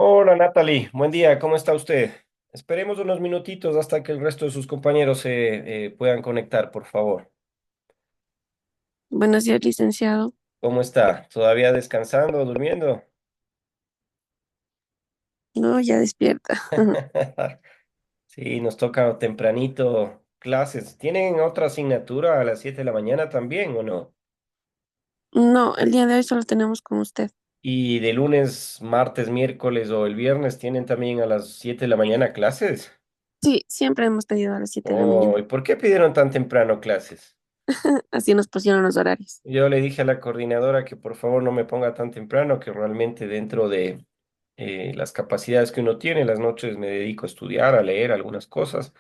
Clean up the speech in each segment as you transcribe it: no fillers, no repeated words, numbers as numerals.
Hola Natalie, buen día, ¿cómo está usted? Esperemos unos minutitos hasta que el resto de sus compañeros se puedan conectar, por favor. Buenos días, licenciado. ¿Cómo está? ¿Todavía descansando, durmiendo? No, ya despierta. Sí, nos toca tempranito clases. ¿Tienen otra asignatura a las 7 de la mañana también o no? No, el día de hoy solo tenemos con usted. ¿Y de lunes, martes, miércoles o el viernes tienen también a las 7 de la mañana clases? Sí, siempre hemos pedido a las 7 de la Oh, mañana. ¿y por qué pidieron tan temprano clases? Así nos pusieron los horarios. Yo le dije a la coordinadora que por favor no me ponga tan temprano, que realmente dentro de las capacidades que uno tiene, las noches me dedico a estudiar, a leer algunas cosas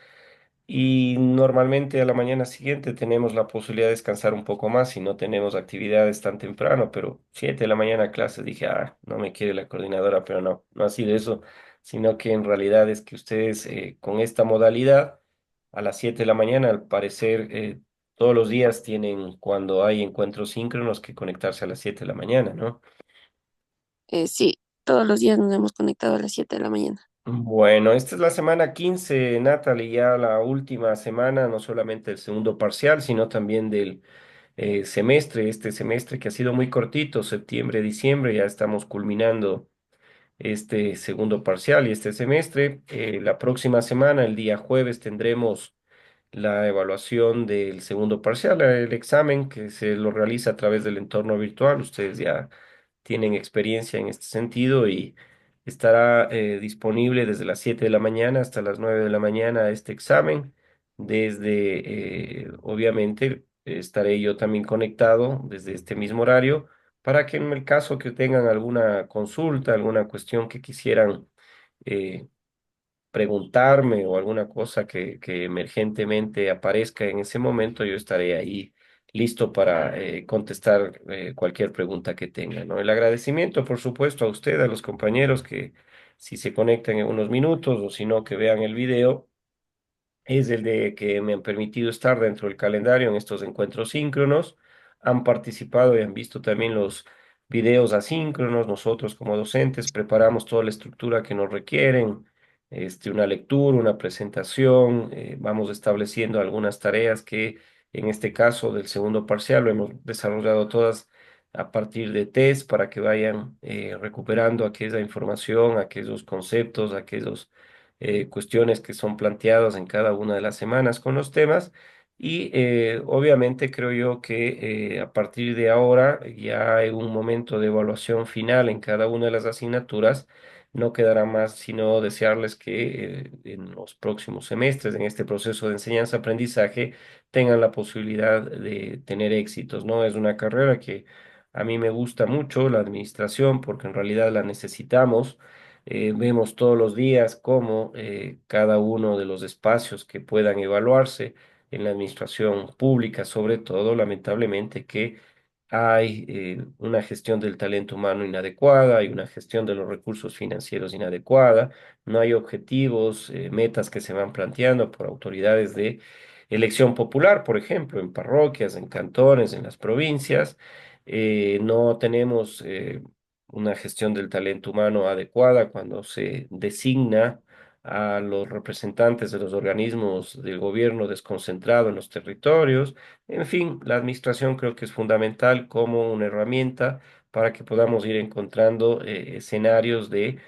y normalmente a la mañana siguiente tenemos la posibilidad de descansar un poco más si no tenemos actividades tan temprano, pero 7 de la mañana clases, dije, no me quiere la coordinadora, pero no, no ha sido eso, sino que en realidad es que ustedes con esta modalidad a las 7 de la mañana, al parecer, todos los días tienen, cuando hay encuentros síncronos, que conectarse a las 7 de la mañana, ¿no? Sí, todos los días nos hemos conectado a las 7 de la mañana. Bueno, esta es la semana 15, Natalie, ya la última semana, no solamente del segundo parcial, sino también del semestre, este semestre que ha sido muy cortito, septiembre, diciembre, ya estamos culminando este segundo parcial y este semestre. La próxima semana, el día jueves, tendremos la evaluación del segundo parcial, el examen que se lo realiza a través del entorno virtual. Ustedes ya tienen experiencia en este sentido y estará disponible desde las 7 de la mañana hasta las 9 de la mañana este examen. Obviamente, estaré yo también conectado desde este mismo horario para que en el caso que tengan alguna consulta, alguna cuestión que quisieran eh, preguntarme o alguna cosa que emergentemente aparezca en ese momento, yo estaré ahí listo para contestar cualquier pregunta que tengan, ¿no? El agradecimiento, por supuesto, a usted, a los compañeros que si se conectan en unos minutos o si no, que vean el video es el de que me han permitido estar dentro del calendario en estos encuentros síncronos. Han participado y han visto también los videos asíncronos. Nosotros como docentes preparamos toda la estructura que nos requieren, una lectura, una presentación. Vamos estableciendo algunas tareas que en este caso del segundo parcial lo hemos desarrollado todas a partir de test para que vayan recuperando aquella información, aquellos conceptos, aquellos cuestiones que son planteadas en cada una de las semanas con los temas. Y obviamente creo yo que a partir de ahora ya hay un momento de evaluación final en cada una de las asignaturas. No quedará más sino desearles que en los próximos semestres, en este proceso de enseñanza-aprendizaje, tengan la posibilidad de tener éxitos, ¿no? Es una carrera que a mí me gusta mucho, la administración, porque en realidad la necesitamos. Vemos todos los días cómo cada uno de los espacios que puedan evaluarse en la administración pública, sobre todo, lamentablemente, que hay una gestión del talento humano inadecuada, hay una gestión de los recursos financieros inadecuada, no hay objetivos, metas que se van planteando por autoridades de elección popular, por ejemplo, en parroquias, en cantones, en las provincias. No tenemos una gestión del talento humano adecuada cuando se designa a los representantes de los organismos del gobierno desconcentrado en los territorios. En fin, la administración creo que es fundamental como una herramienta para que podamos ir encontrando escenarios de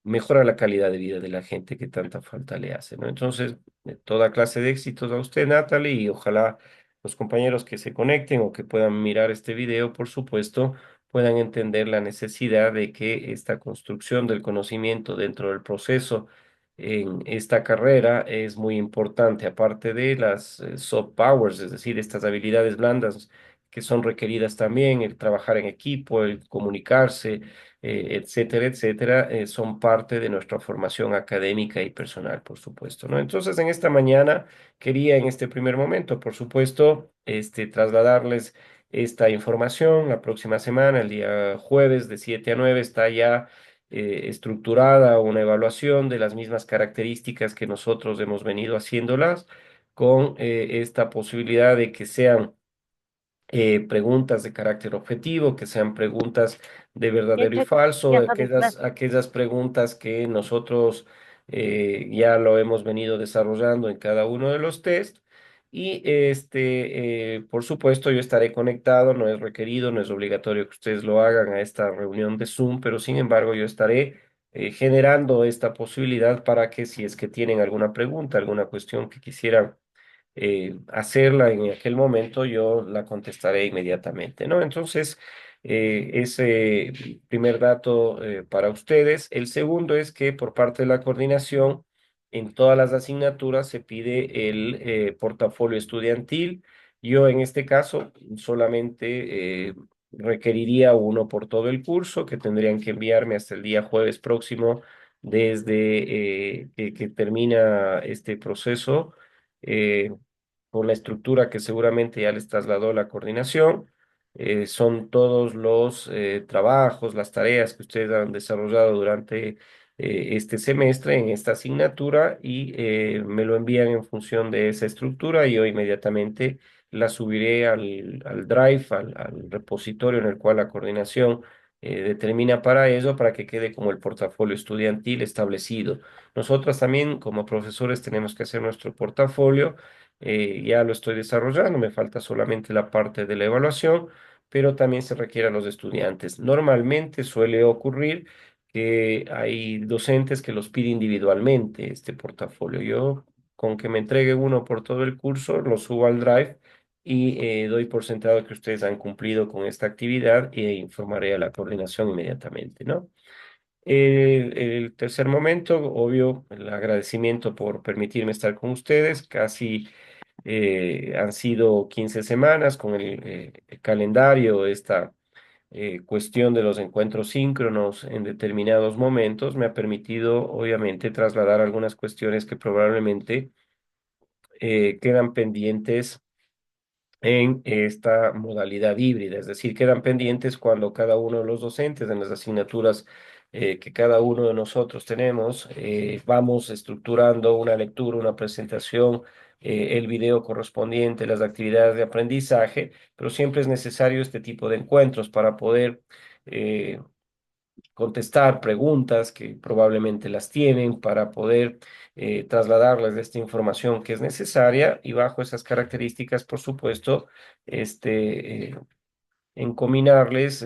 mejora la calidad de vida de la gente que tanta falta le hace, ¿no? Entonces, toda clase de éxitos a usted, Natalie, y ojalá los compañeros que se conecten o que puedan mirar este video, por supuesto, puedan entender la necesidad de que esta construcción del conocimiento dentro del proceso en esta carrera es muy importante, aparte de las soft powers, es decir, estas habilidades blandas que son requeridas también, el trabajar en equipo, el comunicarse, etcétera, etcétera, son parte de nuestra formación académica y personal, por supuesto, ¿no? Entonces, en esta mañana quería en este primer momento, por supuesto, trasladarles esta información. La próxima semana, el día jueves de 7 a 9, está ya estructurada una evaluación de las mismas características que nosotros hemos venido haciéndolas, con esta posibilidad de que sean preguntas de carácter objetivo, que sean preguntas de Ya verdadero y te falso, viaja de clase. aquellas preguntas que nosotros ya lo hemos venido desarrollando en cada uno de los test. Y por supuesto, yo estaré conectado, no es requerido, no es obligatorio que ustedes lo hagan a esta reunión de Zoom, pero sin embargo, yo estaré generando esta posibilidad para que si es que tienen alguna pregunta, alguna cuestión que quisieran hacerla en aquel momento, yo la contestaré inmediatamente, ¿no? Entonces, ese primer dato para ustedes. El segundo es que por parte de la coordinación, en todas las asignaturas se pide el portafolio estudiantil. Yo en este caso solamente requeriría uno por todo el curso, que tendrían que enviarme hasta el día jueves próximo, desde que termina este proceso. eh, con la estructura que seguramente ya les trasladó la coordinación. Son todos los trabajos, las tareas que ustedes han desarrollado durante este semestre en esta asignatura y me lo envían en función de esa estructura y yo inmediatamente la subiré al Drive, al repositorio en el cual la coordinación determina para ello, para que quede como el portafolio estudiantil establecido. Nosotros también como profesores tenemos que hacer nuestro portafolio. Ya lo estoy desarrollando, me falta solamente la parte de la evaluación, pero también se requiere a los estudiantes. Normalmente suele ocurrir que hay docentes que los piden individualmente este portafolio. Yo, con que me entregue uno por todo el curso, lo subo al Drive y doy por sentado que ustedes han cumplido con esta actividad e informaré a la coordinación inmediatamente, ¿no? El tercer momento, obvio, el agradecimiento por permitirme estar con ustedes. Casi han sido 15 semanas con el calendario, esta cuestión de los encuentros síncronos en determinados momentos me ha permitido, obviamente, trasladar algunas cuestiones que probablemente quedan pendientes en esta modalidad híbrida, es decir, quedan pendientes cuando cada uno de los docentes en las asignaturas que cada uno de nosotros tenemos, vamos estructurando una lectura, una presentación, el video correspondiente, las actividades de aprendizaje, pero siempre es necesario este tipo de encuentros para poder eh, contestar preguntas que probablemente las tienen, para poder trasladarles esta información que es necesaria y bajo esas características, por supuesto, encominarles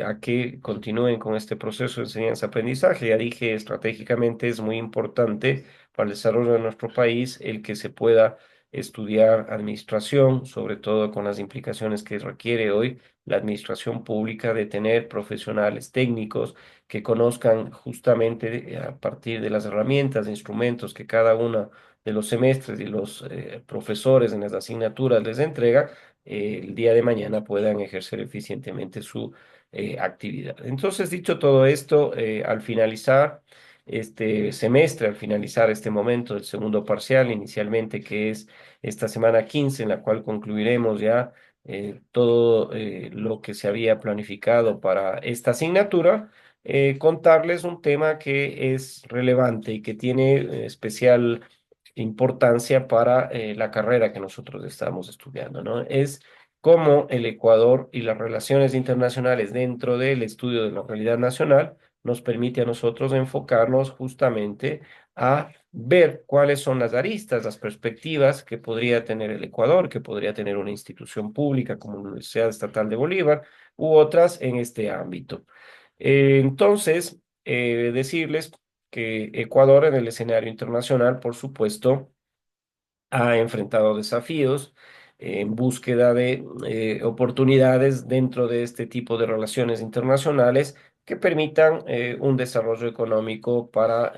a que continúen con este proceso de enseñanza-aprendizaje. Ya dije, estratégicamente es muy importante para el desarrollo de nuestro país el que se pueda estudiar administración, sobre todo con las implicaciones que requiere hoy la administración pública de tener profesionales técnicos que conozcan justamente a partir de las herramientas, instrumentos que cada uno de los semestres y los profesores en las asignaturas les entrega, el día de mañana puedan ejercer eficientemente su actividad. Entonces, dicho todo esto, al finalizar este semestre, al finalizar este momento del segundo parcial, inicialmente que es esta semana 15 en la cual concluiremos ya todo lo que se había planificado para esta asignatura, contarles un tema que es relevante y que tiene especial importancia para la carrera que nosotros estamos estudiando, ¿no? Es cómo el Ecuador y las relaciones internacionales dentro del estudio de la realidad nacional nos permite a nosotros enfocarnos justamente a ver cuáles son las aristas, las perspectivas que podría tener el Ecuador, que podría tener una institución pública como la Universidad Estatal de Bolívar u otras en este ámbito. Entonces, decirles que Ecuador en el escenario internacional, por supuesto, ha enfrentado desafíos en búsqueda de oportunidades dentro de este tipo de relaciones internacionales que permitan un desarrollo económico para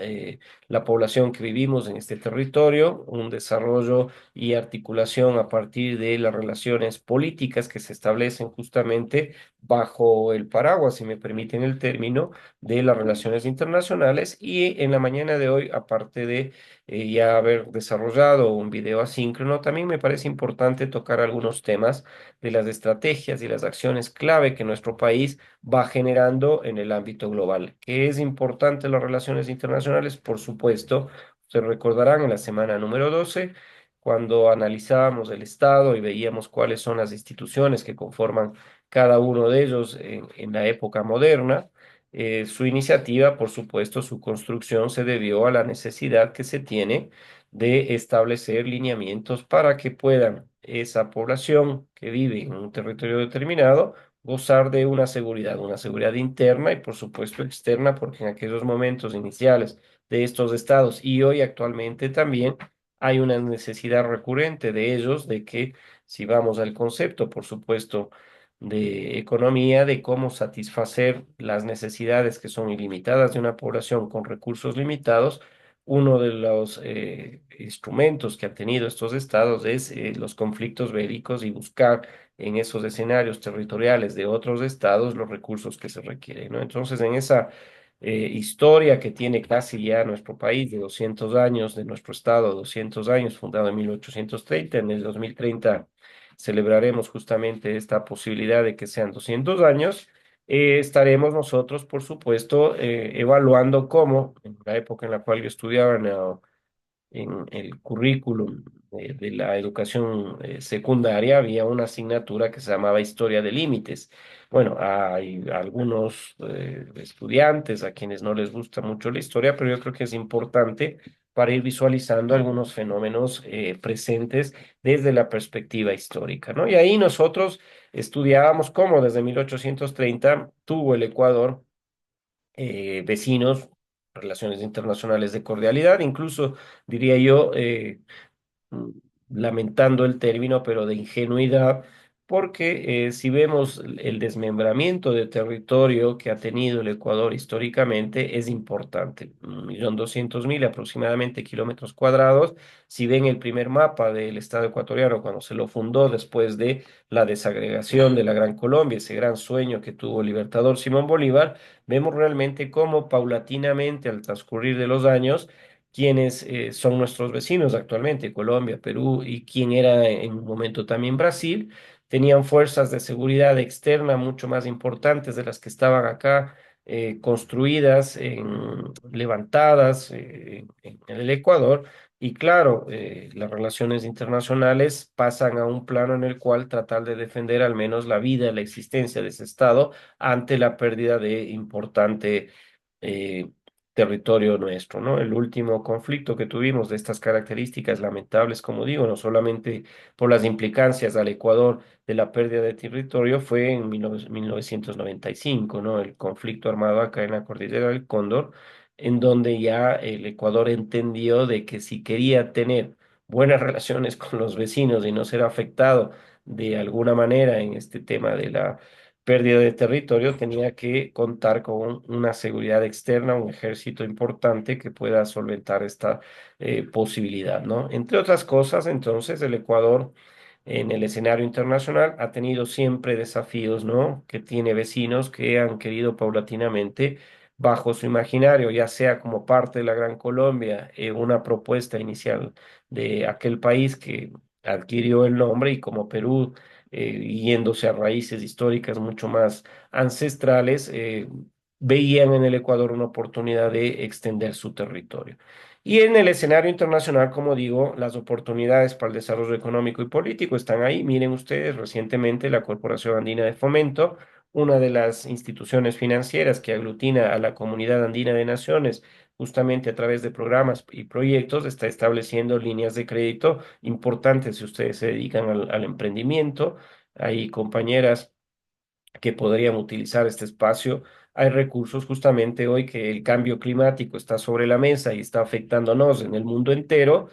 la población que vivimos en este territorio, un desarrollo y articulación a partir de las relaciones políticas que se establecen justamente bajo el paraguas, si me permiten el término, de las relaciones internacionales. Y en la mañana de hoy, aparte de ya haber desarrollado un video asíncrono, también me parece importante tocar algunos temas de las estrategias y las acciones clave que nuestro país va generando en el ámbito global. ¿Que es importante las relaciones internacionales? Por supuesto, se recordarán en la semana número 12 cuando analizábamos el Estado y veíamos cuáles son las instituciones que conforman cada uno de ellos en la época moderna. Su iniciativa, por supuesto, su construcción se debió a la necesidad que se tiene de establecer lineamientos para que puedan esa población que vive en un territorio determinado gozar de una seguridad interna y por supuesto externa, porque en aquellos momentos iniciales de estos estados y hoy actualmente también hay una necesidad recurrente de ellos de que si vamos al concepto, por supuesto, de economía, de cómo satisfacer las necesidades que son ilimitadas de una población con recursos limitados, uno de los instrumentos que han tenido estos estados es los conflictos bélicos y buscar en esos escenarios territoriales de otros estados los recursos que se requieren, ¿no? Entonces, en esa historia que tiene casi ya nuestro país de 200 años, de nuestro estado, 200 años, fundado en 1830, en el 2030 celebraremos justamente esta posibilidad de que sean 200 años. Estaremos nosotros, por supuesto, evaluando cómo, en la época en la cual yo estudiaba en el currículum de la educación secundaria había una asignatura que se llamaba Historia de Límites. Bueno, hay algunos estudiantes a quienes no les gusta mucho la historia, pero yo creo que es importante para ir visualizando algunos fenómenos presentes desde la perspectiva histórica, ¿no? Y ahí nosotros estudiábamos cómo desde 1830 tuvo el Ecuador vecinos, relaciones internacionales de cordialidad, incluso diría yo, mm, lamentando el término, pero de ingenuidad, porque si vemos el desmembramiento de territorio que ha tenido el Ecuador históricamente, es importante. 1.200.000 aproximadamente kilómetros cuadrados. Si ven el primer mapa del Estado ecuatoriano cuando se lo fundó después de la desagregación de la Gran Colombia, ese gran sueño que tuvo el libertador Simón Bolívar, vemos realmente cómo paulatinamente al transcurrir de los años, quienes son nuestros vecinos actualmente, Colombia, Perú y quien era en un momento también Brasil, tenían fuerzas de seguridad externa mucho más importantes de las que estaban acá, construidas, levantadas en el Ecuador. Y claro, las relaciones internacionales pasan a un plano en el cual tratar de defender al menos la vida, la existencia de ese Estado ante la pérdida de importante eh, territorio nuestro, ¿no? El último conflicto que tuvimos de estas características lamentables, como digo, no solamente por las implicancias al Ecuador de la pérdida de territorio, fue en 1995, ¿no? El conflicto armado acá en la cordillera del Cóndor, en donde ya el Ecuador entendió de que si quería tener buenas relaciones con los vecinos y no ser afectado de alguna manera en este tema de la pérdida de territorio, tenía que contar con una seguridad externa, un ejército importante que pueda solventar esta posibilidad, ¿no? Entre otras cosas, entonces, el Ecuador en el escenario internacional ha tenido siempre desafíos, ¿no? Que tiene vecinos que han querido paulatinamente bajo su imaginario, ya sea como parte de la Gran Colombia, una propuesta inicial de aquel país que adquirió el nombre y como Perú yéndose a raíces históricas mucho más ancestrales, veían en el Ecuador una oportunidad de extender su territorio. Y en el escenario internacional, como digo, las oportunidades para el desarrollo económico y político están ahí. Miren ustedes, recientemente la Corporación Andina de Fomento, una de las instituciones financieras que aglutina a la Comunidad Andina de Naciones, justamente a través de programas y proyectos, está estableciendo líneas de crédito importantes si ustedes se dedican al emprendimiento. Hay compañeras que podrían utilizar este espacio. Hay recursos justamente hoy que el cambio climático está sobre la mesa y está afectándonos en el mundo entero,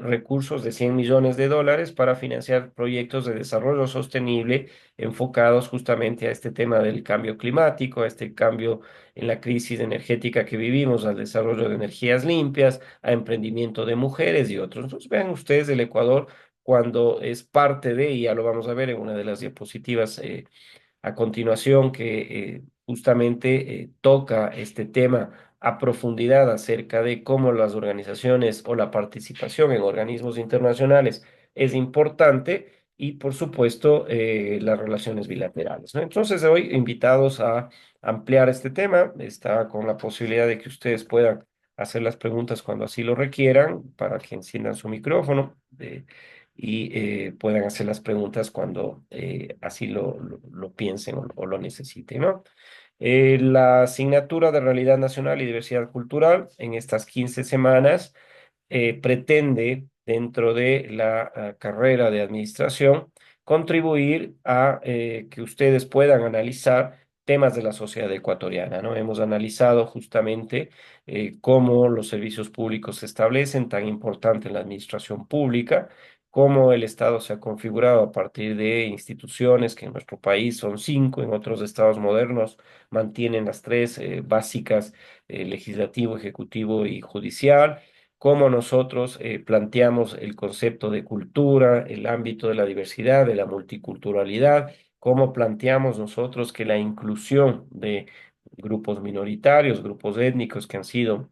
recursos de 100 millones de dólares para financiar proyectos de desarrollo sostenible enfocados justamente a este tema del cambio climático, a este cambio en la crisis energética que vivimos, al desarrollo de energías limpias, a emprendimiento de mujeres y otros. Entonces, vean ustedes el Ecuador cuando es parte de, y ya lo vamos a ver en una de las diapositivas a continuación que justamente toca este tema a profundidad acerca de cómo las organizaciones o la participación en organismos internacionales es importante y por supuesto las relaciones bilaterales, ¿no? Entonces hoy invitados a ampliar este tema, está con la posibilidad de que ustedes puedan hacer las preguntas cuando así lo requieran, para que enciendan su micrófono y puedan hacer las preguntas cuando así lo piensen o lo necesiten, ¿no? La asignatura de Realidad Nacional y Diversidad Cultural en estas 15 semanas pretende, dentro de la carrera de administración, contribuir a que ustedes puedan analizar temas de la sociedad ecuatoriana, ¿no? Hemos analizado justamente cómo los servicios públicos se establecen, tan importante en la administración pública, cómo el Estado se ha configurado a partir de instituciones que en nuestro país son cinco, en otros estados modernos mantienen las tres básicas, legislativo, ejecutivo y judicial, cómo nosotros planteamos el concepto de cultura, el ámbito de la diversidad, de la multiculturalidad, cómo planteamos nosotros que la inclusión de grupos minoritarios, grupos étnicos que han sido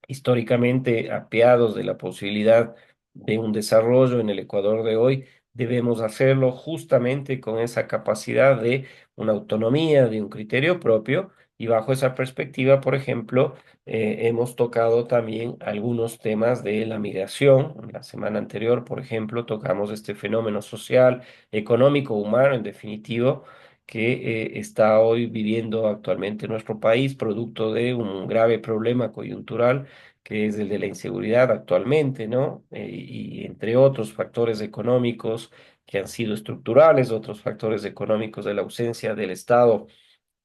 históricamente apeados de la posibilidad de un desarrollo en el Ecuador de hoy, debemos hacerlo justamente con esa capacidad de una autonomía, de un criterio propio. Y bajo esa perspectiva, por ejemplo, hemos tocado también algunos temas de la migración. La semana anterior, por ejemplo, tocamos este fenómeno social, económico, humano, en definitivo, que está hoy viviendo actualmente nuestro país, producto de un grave problema coyuntural que es el de la inseguridad actualmente, ¿no? Y entre otros factores económicos que han sido estructurales, otros factores económicos de la ausencia del Estado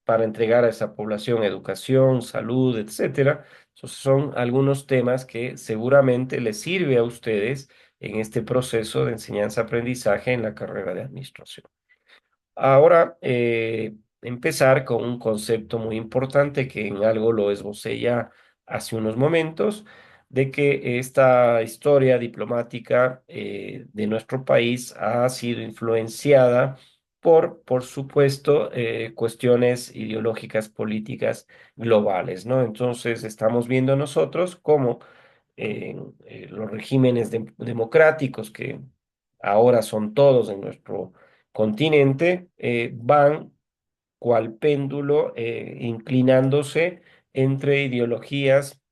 para entregar a esa población educación, salud, etcétera. Esos son algunos temas que seguramente les sirve a ustedes en este proceso de enseñanza-aprendizaje en la carrera de administración. Ahora, empezar con un concepto muy importante que en algo lo esbocé ya hace unos momentos, de que esta historia diplomática de nuestro país ha sido influenciada por supuesto, cuestiones ideológicas políticas globales, ¿no? Entonces, estamos viendo nosotros cómo los regímenes democráticos, que ahora son todos en nuestro continente, van cual péndulo inclinándose entre ideologías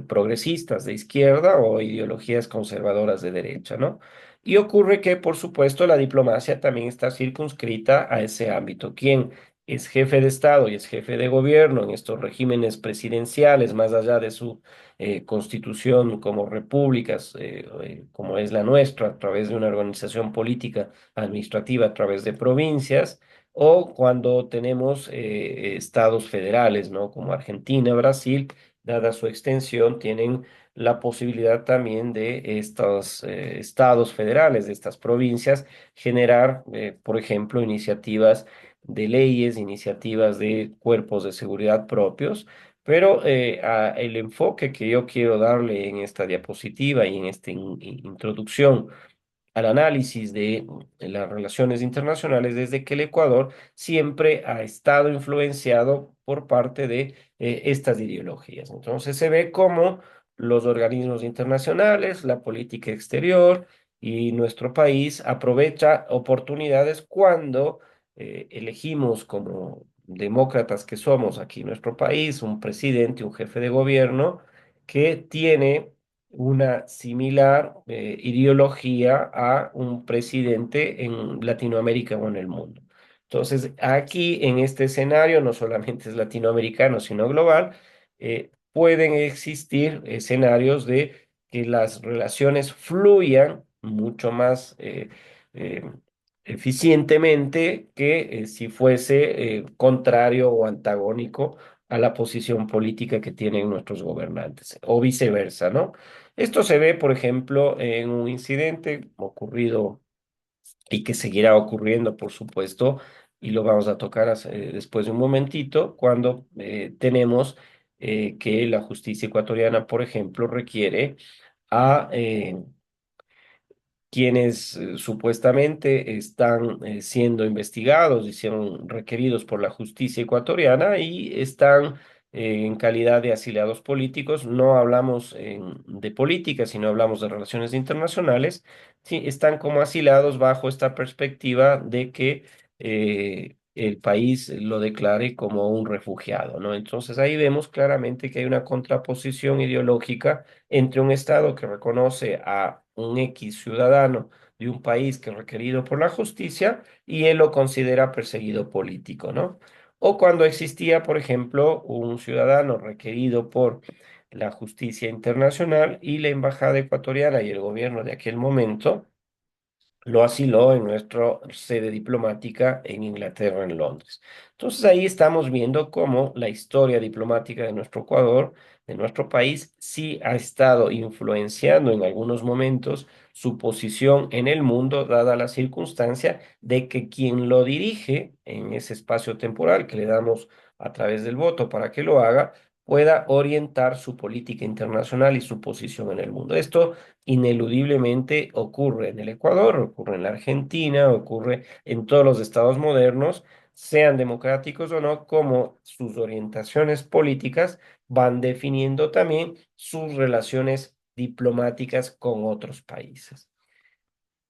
progresistas de izquierda o ideologías conservadoras de derecha, ¿no? Y ocurre que, por supuesto, la diplomacia también está circunscrita a ese ámbito. ¿Quién es jefe de Estado y es jefe de gobierno en estos regímenes presidenciales, más allá de su constitución como repúblicas, como es la nuestra, a través de una organización política administrativa, a través de provincias? O cuando tenemos estados federales, ¿no? Como Argentina, Brasil, dada su extensión, tienen la posibilidad también de estos estados federales, de estas provincias, generar, por ejemplo, iniciativas de leyes, iniciativas de cuerpos de seguridad propios. Pero el enfoque que yo quiero darle en esta diapositiva y en esta introducción al análisis de las relaciones internacionales desde que el Ecuador siempre ha estado influenciado por parte de estas ideologías. Entonces se ve cómo los organismos internacionales, la política exterior y nuestro país aprovecha oportunidades cuando elegimos como demócratas que somos aquí en nuestro país un presidente, un jefe de gobierno que tiene una similar ideología a un presidente en Latinoamérica o en el mundo. Entonces, aquí en este escenario, no solamente es latinoamericano, sino global, pueden existir escenarios de que las relaciones fluyan mucho más eh, eficientemente que si fuese contrario o antagónico a la posición política que tienen nuestros gobernantes, o viceversa, ¿no? Esto se ve, por ejemplo, en un incidente ocurrido y que seguirá ocurriendo, por supuesto, y lo vamos a tocar después de un momentito, cuando tenemos que la justicia ecuatoriana, por ejemplo, requiere a quienes supuestamente están siendo investigados y son requeridos por la justicia ecuatoriana y están en calidad de asilados políticos. No hablamos de política, sino hablamos de relaciones internacionales. Sí, están como asilados bajo esta perspectiva de que el país lo declare como un refugiado, ¿no? Entonces ahí vemos claramente que hay una contraposición ideológica entre un Estado que reconoce a un X ciudadano de un país que es requerido por la justicia y él lo considera perseguido político, ¿no? O cuando existía, por ejemplo, un ciudadano requerido por la justicia internacional y la embajada ecuatoriana y el gobierno de aquel momento lo asiló en nuestra sede diplomática en Inglaterra, en Londres. Entonces ahí estamos viendo cómo la historia diplomática de nuestro Ecuador, de nuestro país, sí ha estado influenciando en algunos momentos su posición en el mundo, dada la circunstancia de que quien lo dirige en ese espacio temporal que le damos a través del voto para que lo haga, pueda orientar su política internacional y su posición en el mundo. Esto ineludiblemente ocurre en el Ecuador, ocurre en la Argentina, ocurre en todos los estados modernos, sean democráticos o no, como sus orientaciones políticas van definiendo también sus relaciones diplomáticas con otros países.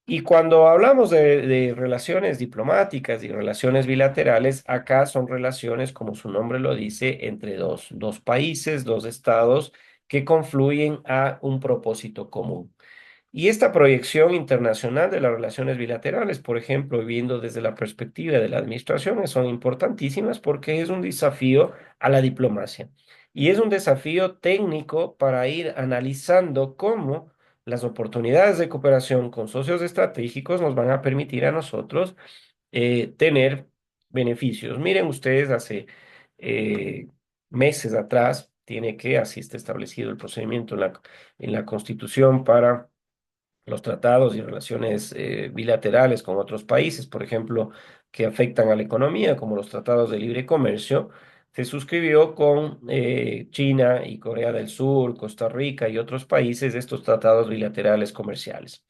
Y cuando hablamos de relaciones diplomáticas y relaciones bilaterales, acá son relaciones, como su nombre lo dice, entre dos países, dos estados que confluyen a un propósito común. Y esta proyección internacional de las relaciones bilaterales, por ejemplo, viendo desde la perspectiva de la administración, son importantísimas porque es un desafío a la diplomacia. Y es un desafío técnico para ir analizando cómo las oportunidades de cooperación con socios estratégicos nos van a permitir a nosotros tener beneficios. Miren ustedes, hace eh, meses atrás, tiene que, así está establecido el procedimiento en la Constitución para los tratados y relaciones bilaterales con otros países, por ejemplo, que afectan a la economía, como los tratados de libre comercio, se suscribió con China y Corea del Sur, Costa Rica y otros países estos tratados bilaterales comerciales.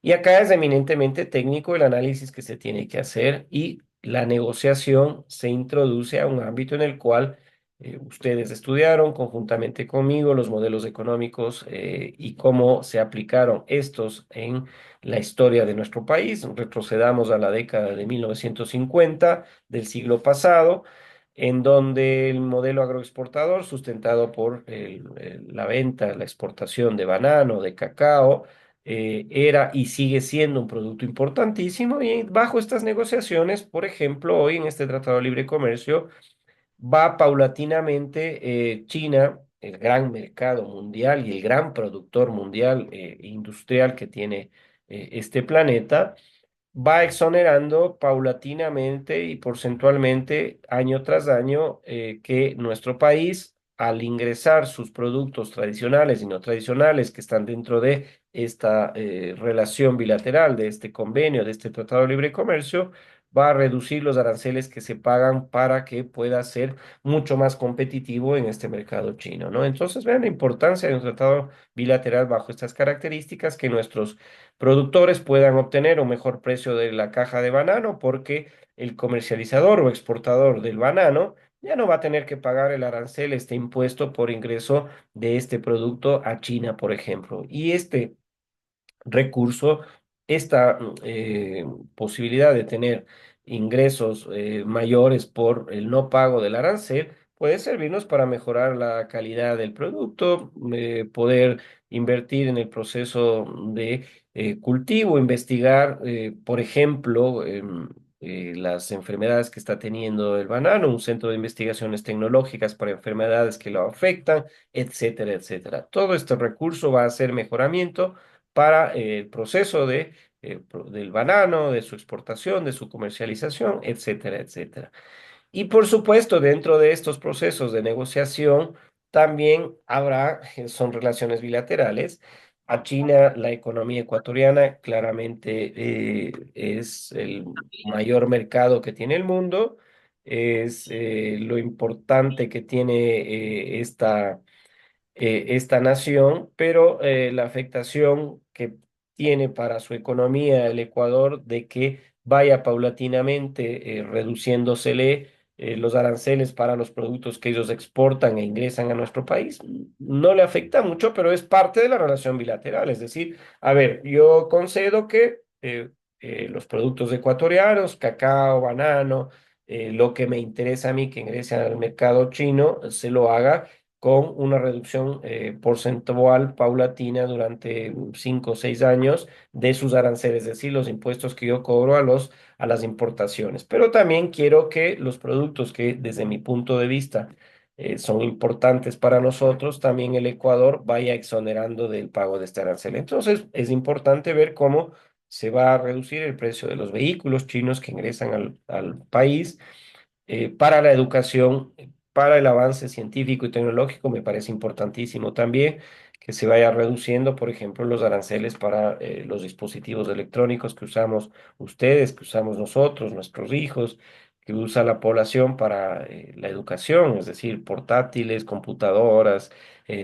Y acá es eminentemente técnico el análisis que se tiene que hacer y la negociación se introduce a un ámbito en el cual ustedes estudiaron conjuntamente conmigo los modelos económicos y cómo se aplicaron estos en la historia de nuestro país. Retrocedamos a la década de 1950 del siglo pasado, en donde el modelo agroexportador, sustentado por la venta, la exportación de banano, de cacao, era y sigue siendo un producto importantísimo y bajo estas negociaciones, por ejemplo, hoy en este Tratado de Libre Comercio, va paulatinamente China, el gran mercado mundial y el gran productor mundial industrial que tiene este planeta, va exonerando paulatinamente y porcentualmente año tras año que nuestro país, al ingresar sus productos tradicionales y no tradicionales que están dentro de esta relación bilateral, de este convenio, de este Tratado de Libre Comercio, va a reducir los aranceles que se pagan para que pueda ser mucho más competitivo en este mercado chino, ¿no? Entonces, vean la importancia de un tratado bilateral bajo estas características, que nuestros productores puedan obtener un mejor precio de la caja de banano porque el comercializador o exportador del banano ya no va a tener que pagar el arancel, este impuesto por ingreso de este producto a China, por ejemplo. Y este recurso, esta posibilidad de tener ingresos mayores por el no pago del arancel, puede servirnos para mejorar la calidad del producto, poder invertir en el proceso de cultivo, investigar, por ejemplo, las enfermedades que está teniendo el banano, un centro de investigaciones tecnológicas para enfermedades que lo afectan, etcétera, etcétera. Todo este recurso va a hacer mejoramiento para el proceso del banano, de su exportación, de su comercialización, etcétera, etcétera. Y por supuesto, dentro de estos procesos de negociación, también habrá, son relaciones bilaterales. A China, la economía ecuatoriana claramente es el mayor mercado que tiene el mundo, es lo importante que tiene esta nación, pero la afectación que tiene para su economía el Ecuador de que vaya paulatinamente reduciéndosele los aranceles para los productos que ellos exportan e ingresan a nuestro país, no le afecta mucho, pero es parte de la relación bilateral. Es decir, a ver, yo concedo que los productos ecuatorianos, cacao, banano, lo que me interesa a mí que ingrese al mercado chino se lo haga con una reducción porcentual paulatina durante 5 o 6 años de sus aranceles, es decir, los impuestos que yo cobro a las importaciones. Pero también quiero que los productos que desde mi punto de vista son importantes para nosotros, también el Ecuador vaya exonerando del pago de este arancel. Entonces, es importante ver cómo se va a reducir el precio de los vehículos chinos que ingresan al país para la educación, para el avance científico y tecnológico, me parece importantísimo también que se vaya reduciendo, por ejemplo, los aranceles para los dispositivos electrónicos que usamos ustedes, que usamos nosotros, nuestros hijos, que usa la población para la educación, es decir, portátiles, computadoras,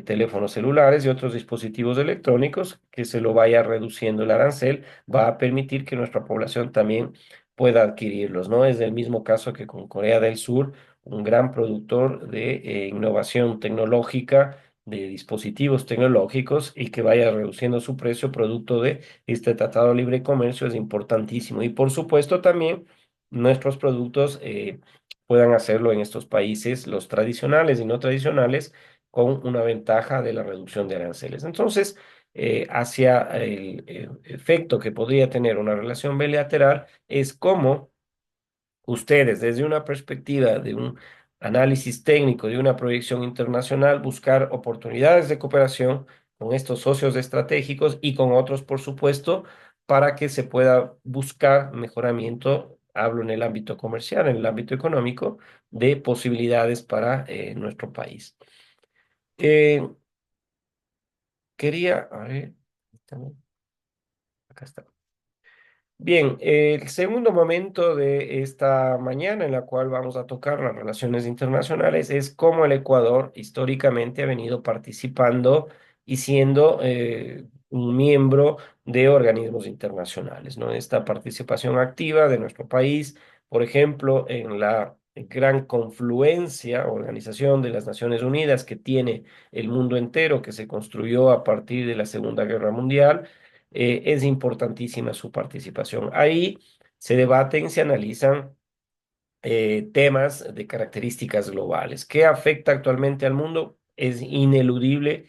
teléfonos celulares y otros dispositivos electrónicos, que se lo vaya reduciendo el arancel, va a permitir que nuestra población también pueda adquirirlos, ¿no? Es el mismo caso que con Corea del Sur, un gran productor de innovación tecnológica, de dispositivos tecnológicos y que vaya reduciendo su precio producto de este Tratado de Libre Comercio es importantísimo. Y por supuesto también nuestros productos puedan hacerlo en estos países, los tradicionales y no tradicionales, con una ventaja de la reducción de aranceles. Entonces, hacia el efecto que podría tener una relación bilateral, es cómo ustedes, desde una perspectiva de un análisis técnico, de una proyección internacional, buscar oportunidades de cooperación con estos socios estratégicos y con otros, por supuesto, para que se pueda buscar mejoramiento, hablo en el ámbito comercial, en el ámbito económico, de posibilidades para nuestro país. Eh, a ver, acá está. Bien, el segundo momento de esta mañana en la cual vamos a tocar las relaciones internacionales es cómo el Ecuador históricamente ha venido participando y siendo un miembro de organismos internacionales, ¿no? Esta participación activa de nuestro país, por ejemplo, en la gran confluencia, organización de las Naciones Unidas que tiene el mundo entero, que se construyó a partir de la Segunda Guerra Mundial, es importantísima su participación. Ahí se debaten, se analizan temas de características globales. ¿Qué afecta actualmente al mundo? Es ineludible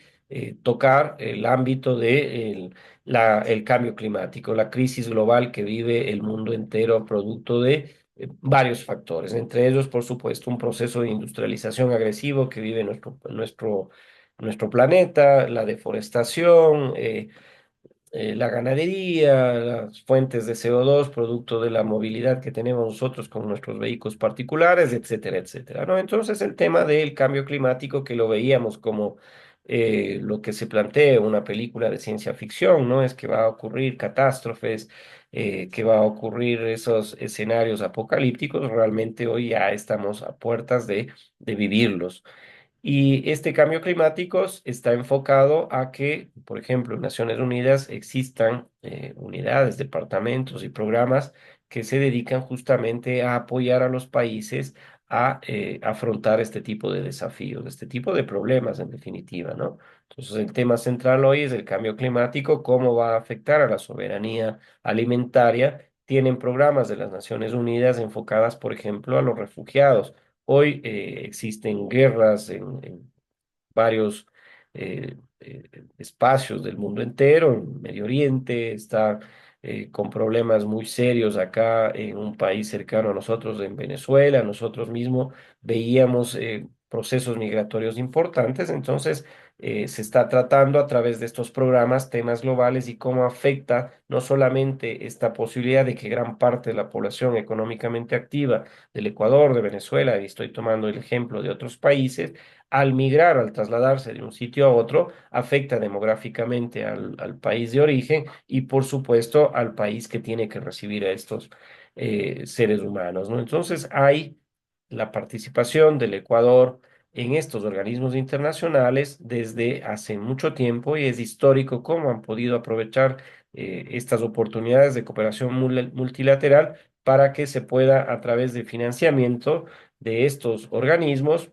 tocar el ámbito de el cambio climático, la crisis global que vive el mundo entero producto de varios factores, entre ellos, por supuesto, un proceso de industrialización agresivo que vive nuestro planeta, la deforestación, la ganadería, las fuentes de CO2, producto de la movilidad que tenemos nosotros con nuestros vehículos particulares, etcétera, etcétera, ¿no? Entonces, el tema del cambio climático que lo veíamos como lo que se plantea en una película de ciencia ficción, ¿no? Es que va a ocurrir catástrofes, que va a ocurrir esos escenarios apocalípticos, realmente hoy ya estamos a puertas de vivirlos. Y este cambio climático está enfocado a que, por ejemplo, en Naciones Unidas existan unidades, departamentos y programas que se dedican justamente a apoyar a los países a afrontar este tipo de desafíos, este tipo de problemas en definitiva, ¿no? Entonces, el tema central hoy es el cambio climático, cómo va a afectar a la soberanía alimentaria. Tienen programas de las Naciones Unidas enfocadas, por ejemplo, a los refugiados. Hoy existen guerras en varios espacios del mundo entero. En Medio Oriente está con problemas muy serios acá en un país cercano a nosotros, en Venezuela. Nosotros mismos veíamos procesos migratorios importantes. Entonces, se está tratando a través de estos programas temas globales y cómo afecta no solamente esta posibilidad de que gran parte de la población económicamente activa del Ecuador, de Venezuela, y estoy tomando el ejemplo de otros países, al migrar, al trasladarse de un sitio a otro, afecta demográficamente al país de origen y, por supuesto, al país que tiene que recibir a estos seres humanos, ¿no? Entonces, hay la participación del Ecuador en estos organismos internacionales desde hace mucho tiempo y es histórico cómo han podido aprovechar estas oportunidades de cooperación multilateral para que se pueda, a través de financiamiento de estos organismos,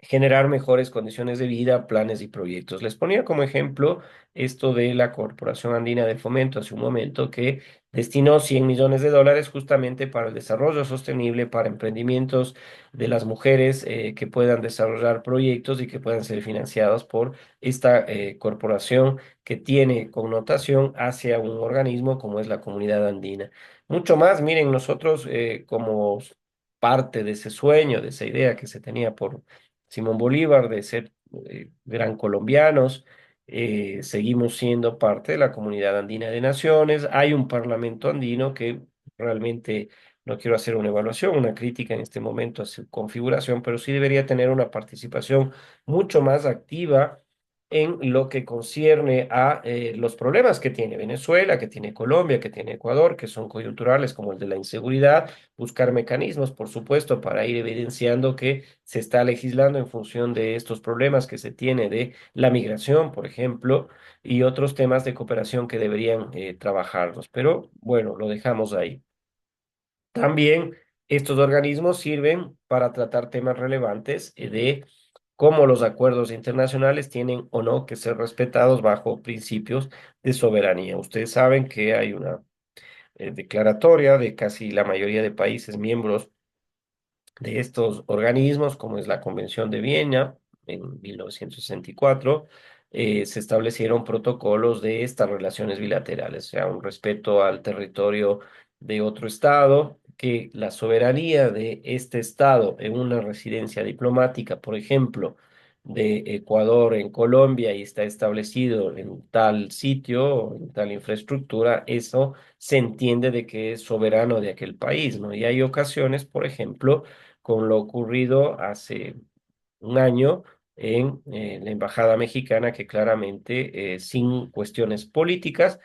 generar mejores condiciones de vida, planes y proyectos. Les ponía como ejemplo esto de la Corporación Andina de Fomento hace un momento que destinó 100 millones de dólares justamente para el desarrollo sostenible, para emprendimientos de las mujeres que puedan desarrollar proyectos y que puedan ser financiados por esta corporación que tiene connotación hacia un organismo como es la Comunidad Andina. Mucho más, miren, nosotros como parte de ese sueño, de esa idea que se tenía por Simón Bolívar, de ser gran colombianos. Seguimos siendo parte de la Comunidad Andina de Naciones. Hay un Parlamento andino que realmente no quiero hacer una evaluación, una crítica en este momento a su configuración, pero sí debería tener una participación mucho más activa en lo que concierne a los problemas que tiene Venezuela, que tiene Colombia, que tiene Ecuador, que son coyunturales como el de la inseguridad, buscar mecanismos, por supuesto, para ir evidenciando que se está legislando en función de estos problemas que se tiene de la migración, por ejemplo, y otros temas de cooperación que deberían trabajarlos. Pero bueno, lo dejamos ahí. También estos organismos sirven para tratar temas relevantes de cómo los acuerdos internacionales tienen o no que ser respetados bajo principios de soberanía. Ustedes saben que hay una declaratoria de casi la mayoría de países miembros de estos organismos, como es la Convención de Viena en 1964, se establecieron protocolos de estas relaciones bilaterales, o sea, un respeto al territorio de otro estado, que la soberanía de este estado en una residencia diplomática, por ejemplo, de Ecuador en Colombia y está establecido en tal sitio o en tal infraestructura, eso se entiende de que es soberano de aquel país, ¿no? Y hay ocasiones, por ejemplo, con lo ocurrido hace un año en la Embajada Mexicana, que claramente, sin cuestiones políticas,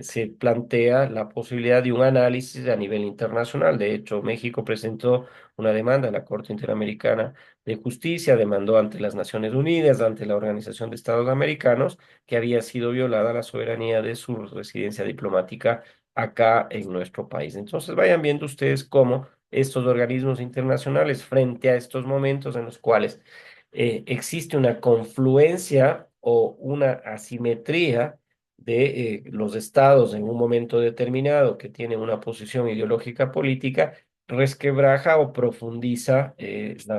se plantea la posibilidad de un análisis a nivel internacional. De hecho, México presentó una demanda a la Corte Interamericana de Justicia, demandó ante las Naciones Unidas, ante la Organización de Estados Americanos, que había sido violada la soberanía de su residencia diplomática acá en nuestro país. Entonces, vayan viendo ustedes cómo estos organismos internacionales frente a estos momentos en los cuales existe una confluencia o una asimetría de los estados en un momento determinado que tienen una posición ideológica política, resquebraja o profundiza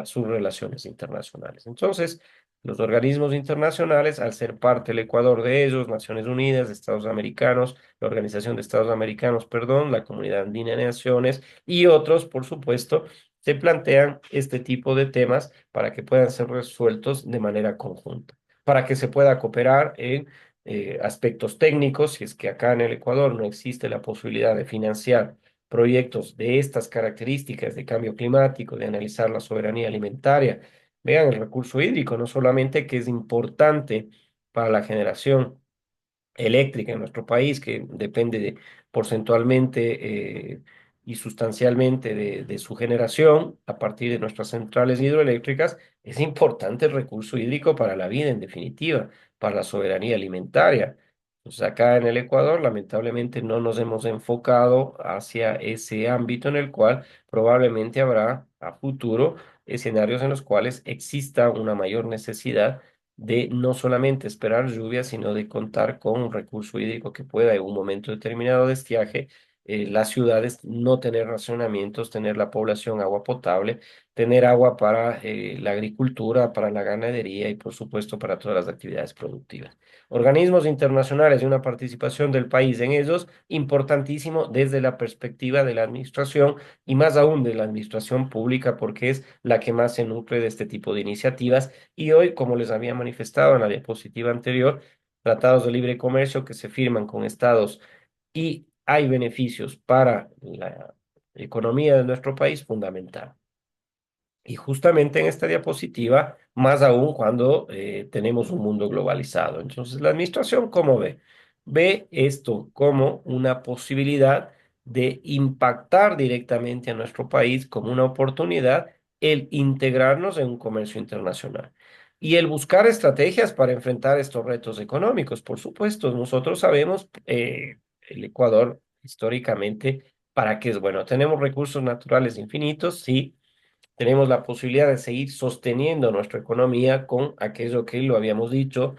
sus relaciones internacionales. Entonces, los organismos internacionales, al ser parte del Ecuador de ellos, Naciones Unidas, Estados Americanos, la Organización de Estados Americanos, perdón, la Comunidad Andina de Naciones y otros, por supuesto, se plantean este tipo de temas para que puedan ser resueltos de manera conjunta, para que se pueda cooperar en aspectos técnicos, si es que acá en el Ecuador no existe la posibilidad de financiar proyectos de estas características de cambio climático, de analizar la soberanía alimentaria. Vean el recurso hídrico, no solamente que es importante para la generación eléctrica en nuestro país, que depende porcentualmente y sustancialmente de su generación a partir de nuestras centrales hidroeléctricas, es importante el recurso hídrico para la vida, en definitiva, para la soberanía alimentaria. Pues acá en el Ecuador, lamentablemente, no nos hemos enfocado hacia ese ámbito en el cual probablemente habrá a futuro escenarios en los cuales exista una mayor necesidad de no solamente esperar lluvia, sino de contar con un recurso hídrico que pueda en un momento determinado de estiaje, las ciudades no tener racionamientos, tener la población agua potable, tener agua para la agricultura, para la ganadería y por supuesto para todas las actividades productivas. Organismos internacionales y una participación del país en ellos, importantísimo desde la perspectiva de la administración y más aún de la administración pública, porque es la que más se nutre de este tipo de iniciativas y hoy, como les había manifestado en la diapositiva anterior, tratados de libre comercio que se firman con estados y hay beneficios para la economía de nuestro país fundamental. Y justamente en esta diapositiva, más aún cuando tenemos un mundo globalizado. Entonces, la administración, ¿cómo ve? Ve esto como una posibilidad de impactar directamente a nuestro país como una oportunidad el integrarnos en un comercio internacional y el buscar estrategias para enfrentar estos retos económicos. Por supuesto, nosotros sabemos, el Ecuador históricamente, ¿para qué es bueno? Tenemos recursos naturales infinitos, sí, tenemos la posibilidad de seguir sosteniendo nuestra economía con aquello que lo habíamos dicho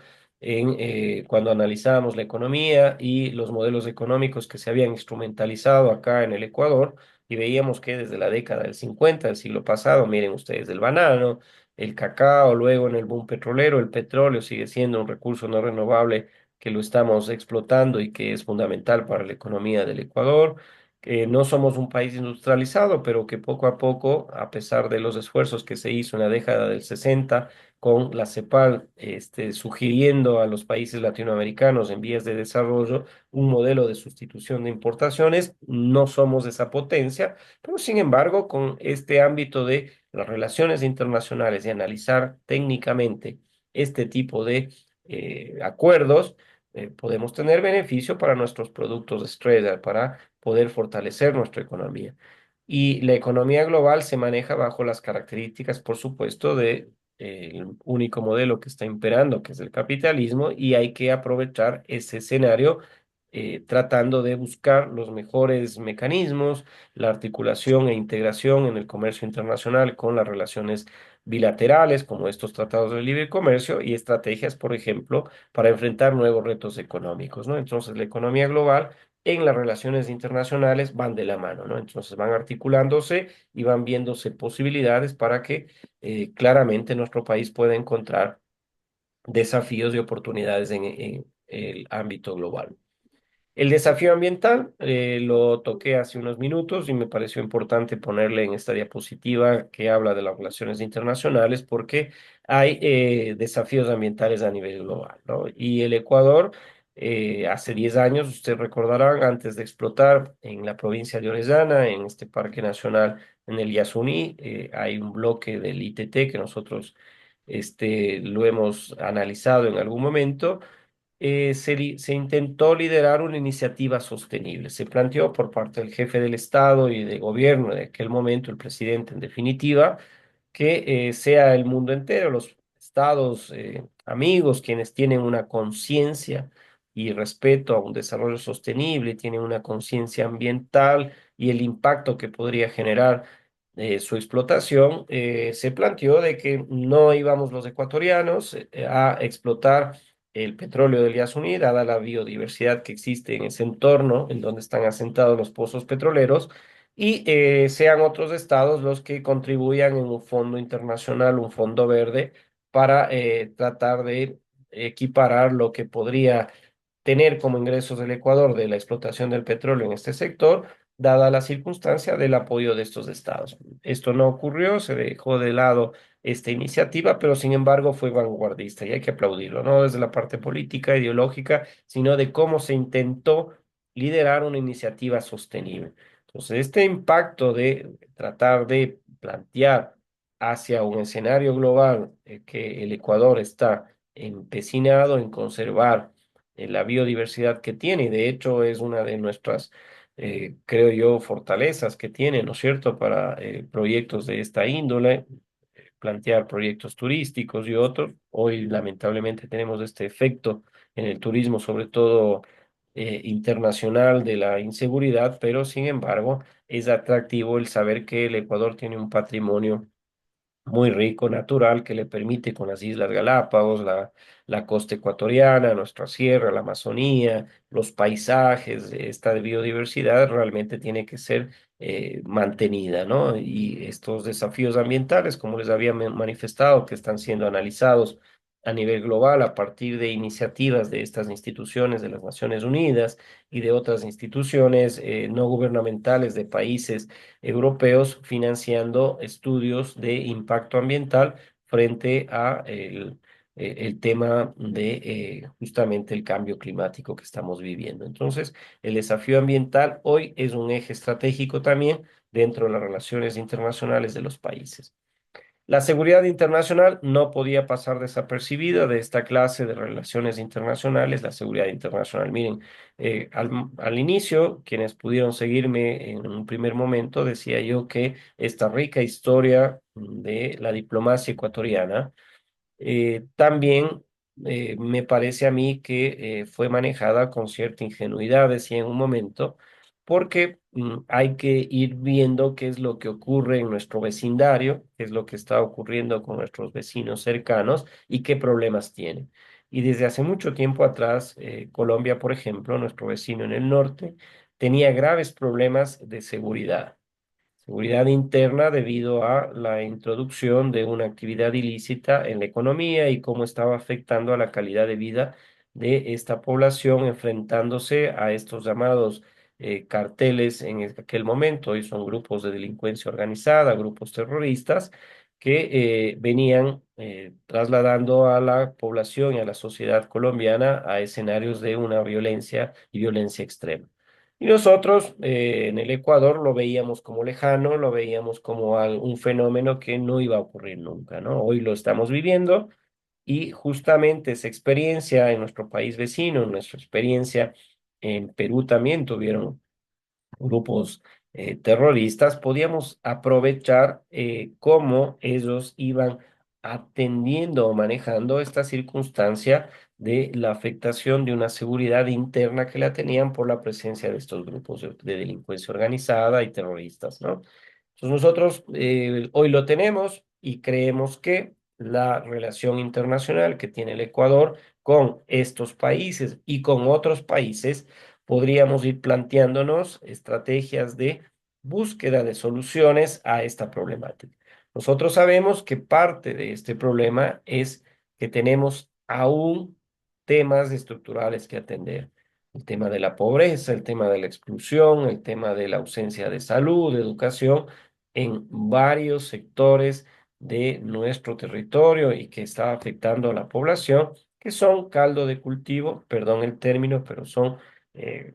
cuando analizábamos la economía y los modelos económicos que se habían instrumentalizado acá en el Ecuador, y veíamos que desde la década del 50 del siglo pasado, miren ustedes, el banano, el cacao, luego en el boom petrolero, el petróleo sigue siendo un recurso no renovable que lo estamos explotando y que es fundamental para la economía del Ecuador, que no somos un país industrializado, pero que poco a poco, a pesar de los esfuerzos que se hizo en la década del 60 con la CEPAL, sugiriendo a los países latinoamericanos en vías de desarrollo un modelo de sustitución de importaciones, no somos esa potencia, pero sin embargo, con este ámbito de las relaciones internacionales y analizar técnicamente este tipo de acuerdos, podemos tener beneficio para nuestros productos estrella, para poder fortalecer nuestra economía. Y la economía global se maneja bajo las características, por supuesto, de el único modelo que está imperando, que es el capitalismo, y hay que aprovechar ese escenario tratando de buscar los mejores mecanismos, la articulación e integración en el comercio internacional con las relaciones bilaterales, como estos tratados de libre comercio, y estrategias, por ejemplo, para enfrentar nuevos retos económicos, ¿no? Entonces, la economía global en las relaciones internacionales van de la mano, ¿no? Entonces van articulándose y van viéndose posibilidades para que claramente nuestro país pueda encontrar desafíos y oportunidades en el ámbito global. El desafío ambiental lo toqué hace unos minutos y me pareció importante ponerle en esta diapositiva que habla de las relaciones internacionales porque hay desafíos ambientales a nivel global, ¿no? Y el Ecuador, hace 10 años, ustedes recordarán, antes de explotar en la provincia de Orellana, en este parque nacional en el Yasuní, hay un bloque del ITT que nosotros lo hemos analizado en algún momento. Se intentó liderar una iniciativa sostenible. Se planteó por parte del jefe del Estado y de gobierno de aquel momento, el presidente en definitiva, que sea el mundo entero, los estados amigos, quienes tienen una conciencia y respeto a un desarrollo sostenible, tienen una conciencia ambiental y el impacto que podría generar su explotación, se planteó de que no íbamos los ecuatorianos a explotar el petróleo del Yasuní, dada la biodiversidad que existe en ese entorno en donde están asentados los pozos petroleros, y sean otros estados los que contribuyan en un fondo internacional, un fondo verde, para tratar de equiparar lo que podría tener como ingresos del Ecuador de la explotación del petróleo en este sector, dada la circunstancia del apoyo de estos estados. Esto no ocurrió, se dejó de lado esta iniciativa, pero sin embargo fue vanguardista y hay que aplaudirlo, no desde la parte política, ideológica, sino de cómo se intentó liderar una iniciativa sostenible. Entonces, este impacto de tratar de plantear hacia un escenario global que el Ecuador está empecinado en conservar la biodiversidad que tiene, y de hecho es una de nuestras, creo yo, fortalezas que tiene, ¿no es cierto?, para proyectos de esta índole, plantear proyectos turísticos y otros. Hoy lamentablemente tenemos este efecto en el turismo, sobre todo internacional, de la inseguridad, pero sin embargo es atractivo el saber que el Ecuador tiene un patrimonio muy rico, natural, que le permite con las Islas Galápagos, la costa ecuatoriana, nuestra sierra, la Amazonía, los paisajes, esta biodiversidad realmente tiene que ser mantenida, ¿no? Y estos desafíos ambientales, como les había manifestado, que están siendo analizados a nivel global a partir de iniciativas de estas instituciones de las Naciones Unidas y de otras instituciones no gubernamentales de países europeos financiando estudios de impacto ambiental frente a el tema de justamente el cambio climático que estamos viviendo. Entonces, el desafío ambiental hoy es un eje estratégico también dentro de las relaciones internacionales de los países. La seguridad internacional no podía pasar desapercibida de esta clase de relaciones internacionales, la seguridad internacional. Miren, al inicio, quienes pudieron seguirme en un primer momento, decía yo que esta rica historia de la diplomacia ecuatoriana también me parece a mí que fue manejada con cierta ingenuidad, decía en un momento, porque hay que ir viendo qué es lo que ocurre en nuestro vecindario, qué es lo que está ocurriendo con nuestros vecinos cercanos y qué problemas tienen. Y desde hace mucho tiempo atrás, Colombia, por ejemplo, nuestro vecino en el norte, tenía graves problemas de seguridad. Seguridad interna debido a la introducción de una actividad ilícita en la economía y cómo estaba afectando a la calidad de vida de esta población, enfrentándose a estos llamados carteles en aquel momento. Hoy son grupos de delincuencia organizada, grupos terroristas que venían trasladando a la población y a la sociedad colombiana a escenarios de una violencia y violencia extrema. Y nosotros en el Ecuador lo veíamos como lejano, lo veíamos como un fenómeno que no iba a ocurrir nunca, ¿no? Hoy lo estamos viviendo y justamente esa experiencia en nuestro país vecino, nuestra experiencia en Perú también tuvieron grupos terroristas, podíamos aprovechar cómo ellos iban atendiendo o manejando esta circunstancia de la afectación de una seguridad interna que la tenían por la presencia de estos grupos de delincuencia organizada y terroristas, ¿no? Entonces nosotros hoy lo tenemos y creemos que la relación internacional que tiene el Ecuador con estos países y con otros países podríamos ir planteándonos estrategias de búsqueda de soluciones a esta problemática. Nosotros sabemos que parte de este problema es que tenemos aún temas estructurales que atender. El tema de la pobreza, el tema de la exclusión, el tema de la ausencia de salud, de educación, en varios sectores de nuestro territorio y que está afectando a la población, que son caldo de cultivo, perdón el término, pero son eh,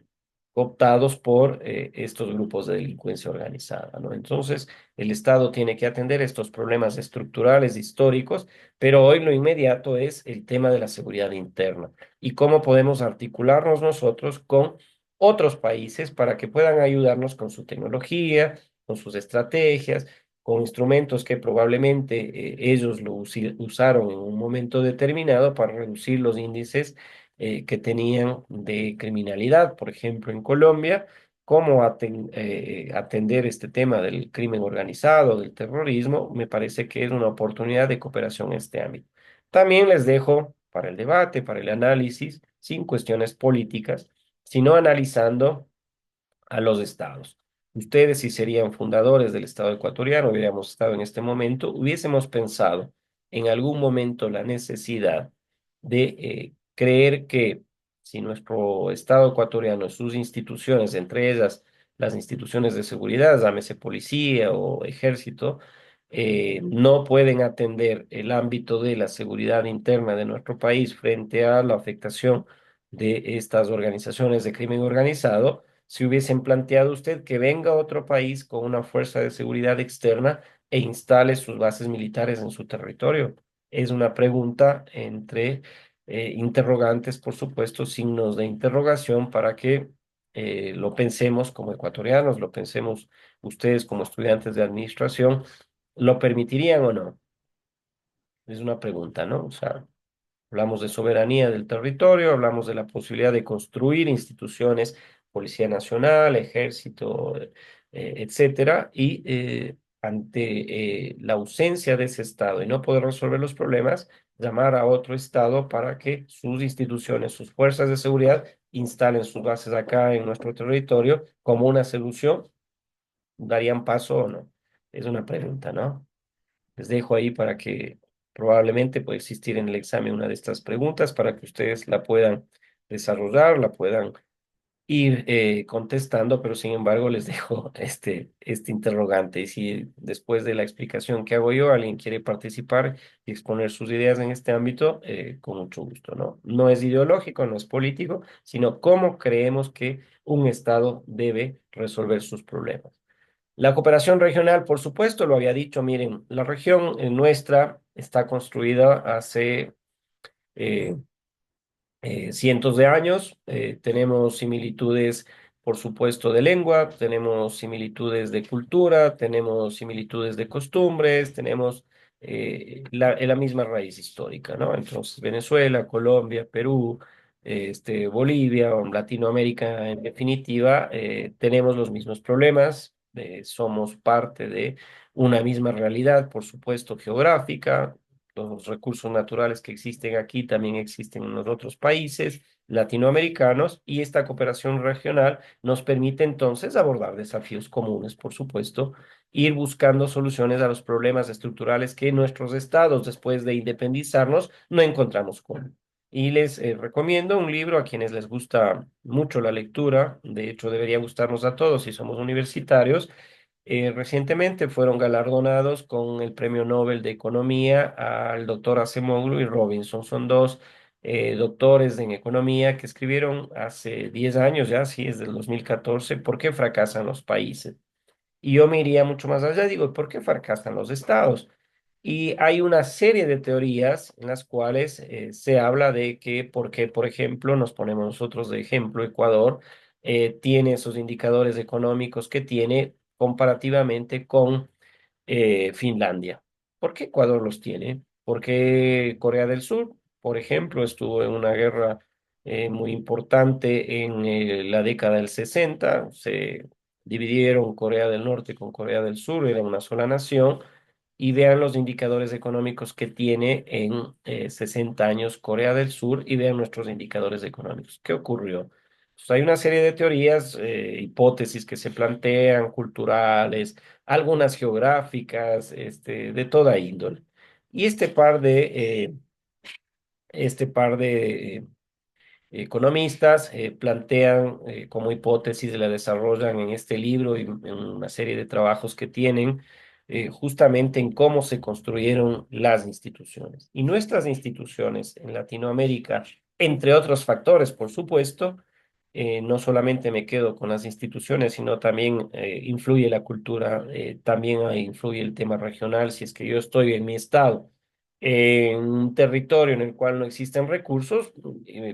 cooptados por estos grupos de delincuencia organizada, ¿no? Entonces, el Estado tiene que atender estos problemas estructurales, históricos, pero hoy lo inmediato es el tema de la seguridad interna y cómo podemos articularnos nosotros con otros países para que puedan ayudarnos con su tecnología, con sus estrategias, con instrumentos que probablemente ellos lo usaron en un momento determinado para reducir los índices que tenían de criminalidad, por ejemplo, en Colombia, cómo atender este tema del crimen organizado, del terrorismo, me parece que es una oportunidad de cooperación en este ámbito. También les dejo para el debate, para el análisis, sin cuestiones políticas, sino analizando a los estados. Ustedes, si serían fundadores del Estado ecuatoriano, hubiéramos estado en este momento, hubiésemos pensado en algún momento la necesidad de creer que si nuestro Estado ecuatoriano, sus instituciones, entre ellas las instituciones de seguridad, llámese policía o ejército, no pueden atender el ámbito de la seguridad interna de nuestro país frente a la afectación de estas organizaciones de crimen organizado, si hubiesen planteado usted que venga otro país con una fuerza de seguridad externa e instale sus bases militares en su territorio. Es una pregunta entre interrogantes, por supuesto, signos de interrogación para que lo pensemos como ecuatorianos, lo pensemos ustedes como estudiantes de administración, ¿lo permitirían o no? Es una pregunta, ¿no? O sea, hablamos de soberanía del territorio, hablamos de la posibilidad de construir instituciones, Policía Nacional, Ejército, etcétera, y ante la ausencia de ese Estado y no poder resolver los problemas, llamar a otro Estado para que sus instituciones, sus fuerzas de seguridad instalen sus bases acá en nuestro territorio como una solución, ¿darían paso o no? Es una pregunta, ¿no? Les dejo ahí para que probablemente pueda existir en el examen una de estas preguntas para que ustedes la puedan desarrollar, la puedan ir contestando, pero sin embargo les dejo este interrogante. Y si después de la explicación que hago yo, alguien quiere participar y exponer sus ideas en este ámbito, con mucho gusto, ¿no? No es ideológico, no es político, sino cómo creemos que un Estado debe resolver sus problemas. La cooperación regional, por supuesto, lo había dicho, miren, la región nuestra está construida hace eh, cientos de años, tenemos similitudes, por supuesto, de lengua, tenemos similitudes de cultura, tenemos similitudes de costumbres, tenemos la misma raíz histórica, ¿no? Entonces, Venezuela, Colombia, Perú. Bolivia o Latinoamérica en definitiva, tenemos los mismos problemas, somos parte de una misma realidad, por supuesto, geográfica. Los recursos naturales que existen aquí también existen en los otros países latinoamericanos y esta cooperación regional nos permite entonces abordar desafíos comunes, por supuesto, ir buscando soluciones a los problemas estructurales que nuestros estados, después de independizarnos, no encontramos con. Y les recomiendo un libro a quienes les gusta mucho la lectura, de hecho debería gustarnos a todos si somos universitarios. Recientemente fueron galardonados con el Premio Nobel de Economía al doctor Acemoglu y Robinson. Son dos doctores en economía que escribieron hace 10 años ya, sí, es del 2014, ¿por qué fracasan los países? Y yo me iría mucho más allá, digo, ¿por qué fracasan los estados? Y hay una serie de teorías en las cuales se habla de que, porque, por ejemplo, nos ponemos nosotros de ejemplo, Ecuador tiene esos indicadores económicos que tiene comparativamente con Finlandia. ¿Por qué Ecuador los tiene? Porque Corea del Sur, por ejemplo, estuvo en una guerra muy importante en la década del 60. Se dividieron Corea del Norte con Corea del Sur, era una sola nación. Y vean los indicadores económicos que tiene en 60 años Corea del Sur y vean nuestros indicadores económicos. ¿Qué ocurrió? Pues hay una serie de teorías, hipótesis que se plantean, culturales, algunas geográficas, de toda índole. Y este par de economistas plantean como hipótesis, la desarrollan en este libro y en una serie de trabajos que tienen, justamente en cómo se construyeron las instituciones. Y nuestras instituciones en Latinoamérica, entre otros factores, por supuesto, no solamente me quedo con las instituciones, sino también influye la cultura, también influye el tema regional. Si es que yo estoy en mi estado en un territorio en el cual no existen recursos,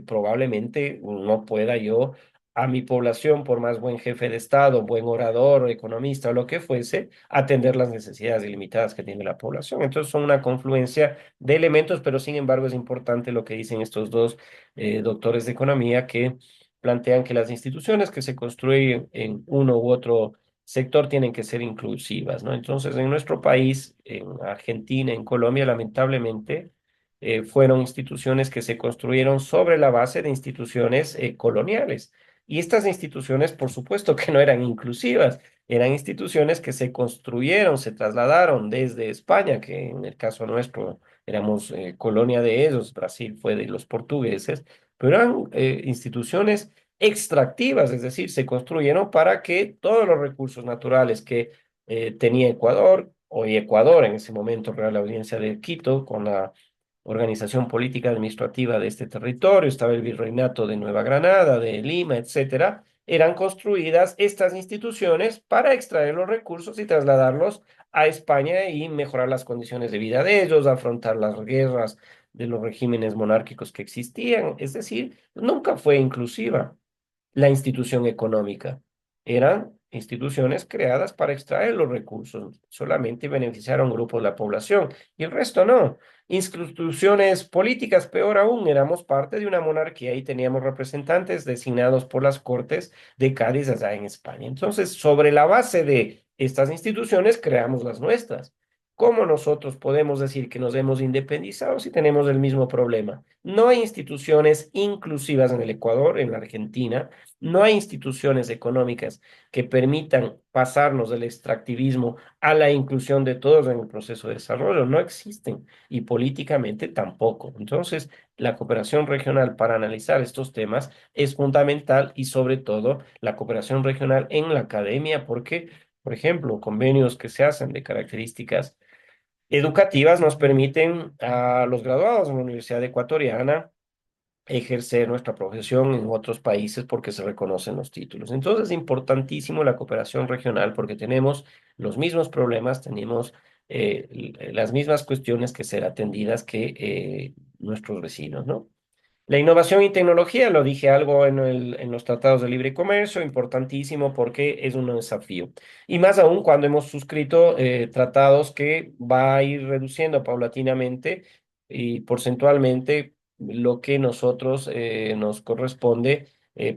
probablemente no pueda yo a mi población, por más buen jefe de Estado, buen orador, economista o lo que fuese, atender las necesidades ilimitadas que tiene la población. Entonces son una confluencia de elementos, pero sin embargo es importante lo que dicen estos dos doctores de economía que plantean que las instituciones que se construyen en uno u otro sector tienen que ser inclusivas, ¿no? Entonces, en nuestro país, en Argentina, en Colombia, lamentablemente, fueron instituciones que se construyeron sobre la base de instituciones coloniales. Y estas instituciones, por supuesto que no eran inclusivas, eran instituciones que se construyeron, se trasladaron desde España, que en el caso nuestro éramos colonia de ellos, Brasil fue de los portugueses, pero eran instituciones extractivas, es decir, se construyeron para que todos los recursos naturales que tenía Ecuador, hoy Ecuador en ese momento, Real Audiencia de Quito, con la organización política administrativa de este territorio, estaba el Virreinato de Nueva Granada, de Lima, etcétera, eran construidas estas instituciones para extraer los recursos y trasladarlos a España y mejorar las condiciones de vida de ellos, afrontar las guerras de los regímenes monárquicos que existían, es decir, nunca fue inclusiva la institución económica. Eran instituciones creadas para extraer los recursos, solamente beneficiaron a un grupo de la población y el resto no. Instituciones políticas, peor aún, éramos parte de una monarquía y teníamos representantes designados por las Cortes de Cádiz allá en España. Entonces, sobre la base de estas instituciones, creamos las nuestras. ¿Cómo nosotros podemos decir que nos hemos independizado si tenemos el mismo problema? No hay instituciones inclusivas en el Ecuador, en la Argentina, no hay instituciones económicas que permitan pasarnos del extractivismo a la inclusión de todos en el proceso de desarrollo. No existen y políticamente tampoco. Entonces, la cooperación regional para analizar estos temas es fundamental y sobre todo la cooperación regional en la academia porque, por ejemplo, convenios que se hacen de características educativas nos permiten a los graduados de la Universidad Ecuatoriana ejercer nuestra profesión en otros países porque se reconocen los títulos. Entonces es importantísimo la cooperación regional porque tenemos los mismos problemas, tenemos las mismas cuestiones que ser atendidas que nuestros vecinos, ¿no? La innovación y tecnología, lo dije algo en los tratados de libre comercio, importantísimo porque es un desafío. Y más aún cuando hemos suscrito tratados que va a ir reduciendo paulatinamente y porcentualmente lo que nosotros nos corresponde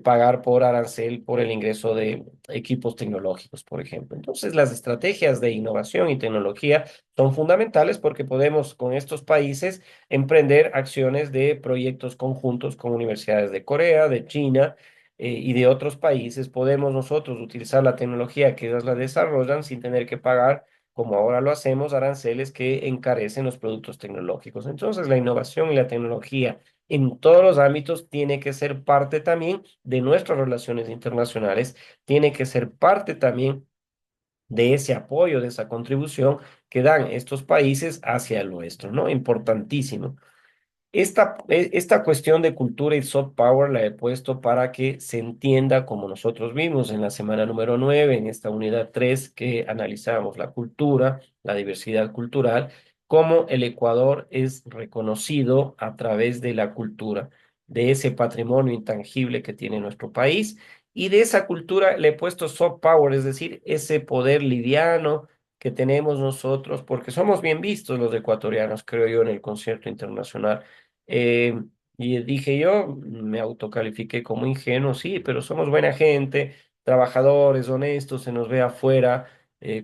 pagar por arancel por el ingreso de equipos tecnológicos, por ejemplo. Entonces, las estrategias de innovación y tecnología son fundamentales porque podemos con estos países emprender acciones de proyectos conjuntos con universidades de Corea, de China y de otros países. Podemos nosotros utilizar la tecnología que ellas la desarrollan sin tener que pagar, como ahora lo hacemos, aranceles que encarecen los productos tecnológicos. Entonces, la innovación y la tecnología en todos los ámbitos tiene que ser parte también de nuestras relaciones internacionales, tiene que ser parte también de ese apoyo, de esa contribución que dan estos países hacia el nuestro, ¿no? Importantísimo. Esta cuestión de cultura y soft power la he puesto para que se entienda como nosotros vimos en la semana número 9 en esta unidad 3 que analizamos la cultura, la diversidad cultural, cómo el Ecuador es reconocido a través de la cultura, de ese patrimonio intangible que tiene nuestro país. Y de esa cultura le he puesto soft power, es decir, ese poder liviano que tenemos nosotros, porque somos bien vistos los ecuatorianos, creo yo, en el concierto internacional. eh, y dije yo, me autocalifiqué como ingenuo, sí, pero somos buena gente, trabajadores, honestos, se nos ve afuera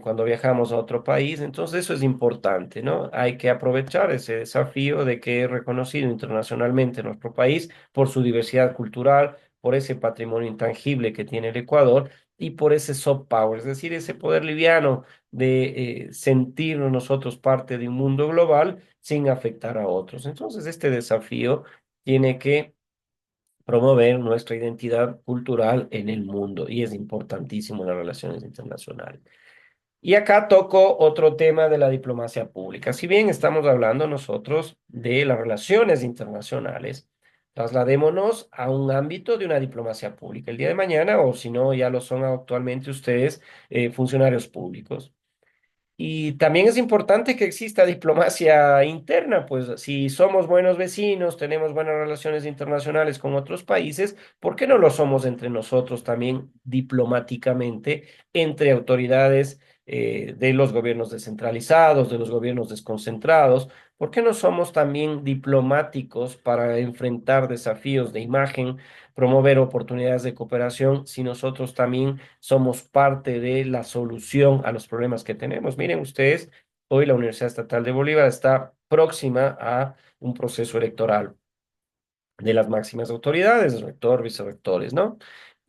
cuando viajamos a otro país, entonces eso es importante, ¿no? Hay que aprovechar ese desafío de que es reconocido internacionalmente nuestro país por su diversidad cultural, por ese patrimonio intangible que tiene el Ecuador y por ese soft power, es decir, ese poder liviano de sentirnos nosotros parte de un mundo global sin afectar a otros. Entonces, este desafío tiene que promover nuestra identidad cultural en el mundo y es importantísimo en las relaciones internacionales. Y acá toco otro tema de la diplomacia pública. Si bien estamos hablando nosotros de las relaciones internacionales, trasladémonos a un ámbito de una diplomacia pública. El día de mañana, o si no, ya lo son actualmente ustedes, funcionarios públicos. Y también es importante que exista diplomacia interna, pues si somos buenos vecinos, tenemos buenas relaciones internacionales con otros países, ¿por qué no lo somos entre nosotros también diplomáticamente, entre autoridades de los gobiernos descentralizados, de los gobiernos desconcentrados? ¿Por qué no somos también diplomáticos para enfrentar desafíos de imagen, promover oportunidades de cooperación, si nosotros también somos parte de la solución a los problemas que tenemos? Miren ustedes, hoy la Universidad Estatal de Bolívar está próxima a un proceso electoral de las máximas autoridades, rector, vicerrectores, ¿no?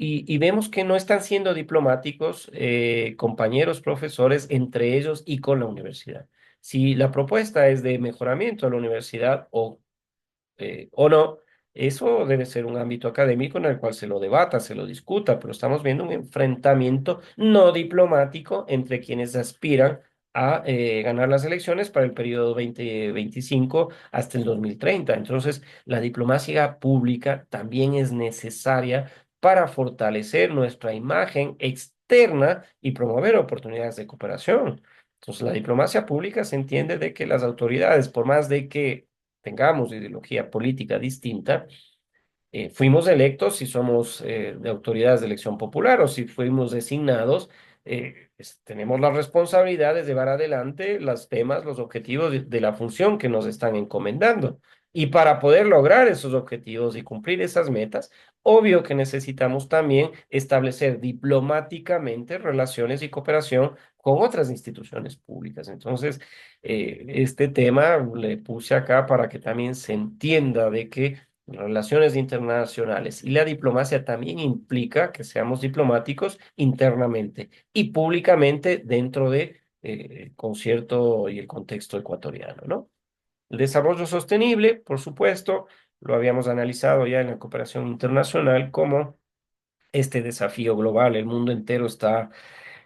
Y vemos que no están siendo diplomáticos compañeros, profesores, entre ellos y con la universidad. Si la propuesta es de mejoramiento a la universidad o no, eso debe ser un ámbito académico en el cual se lo debata, se lo discuta, pero estamos viendo un enfrentamiento no diplomático entre quienes aspiran a ganar las elecciones para el periodo 2025 hasta el 2030. Entonces, la diplomacia pública también es necesaria para fortalecer nuestra imagen externa y promover oportunidades de cooperación. Entonces, la diplomacia pública se entiende de que las autoridades, por más de que tengamos ideología política distinta, fuimos electos si somos de autoridades de elección popular o si fuimos designados, tenemos la responsabilidad de llevar adelante los temas, los objetivos de la función que nos están encomendando. Y para poder lograr esos objetivos y cumplir esas metas, obvio que necesitamos también establecer diplomáticamente relaciones y cooperación con otras instituciones públicas. Entonces, este tema le puse acá para que también se entienda de que relaciones internacionales y la diplomacia también implica que seamos diplomáticos internamente y públicamente dentro de el concierto y el contexto ecuatoriano, ¿no? El desarrollo sostenible, por supuesto, lo habíamos analizado ya en la cooperación internacional como este desafío global. El mundo entero está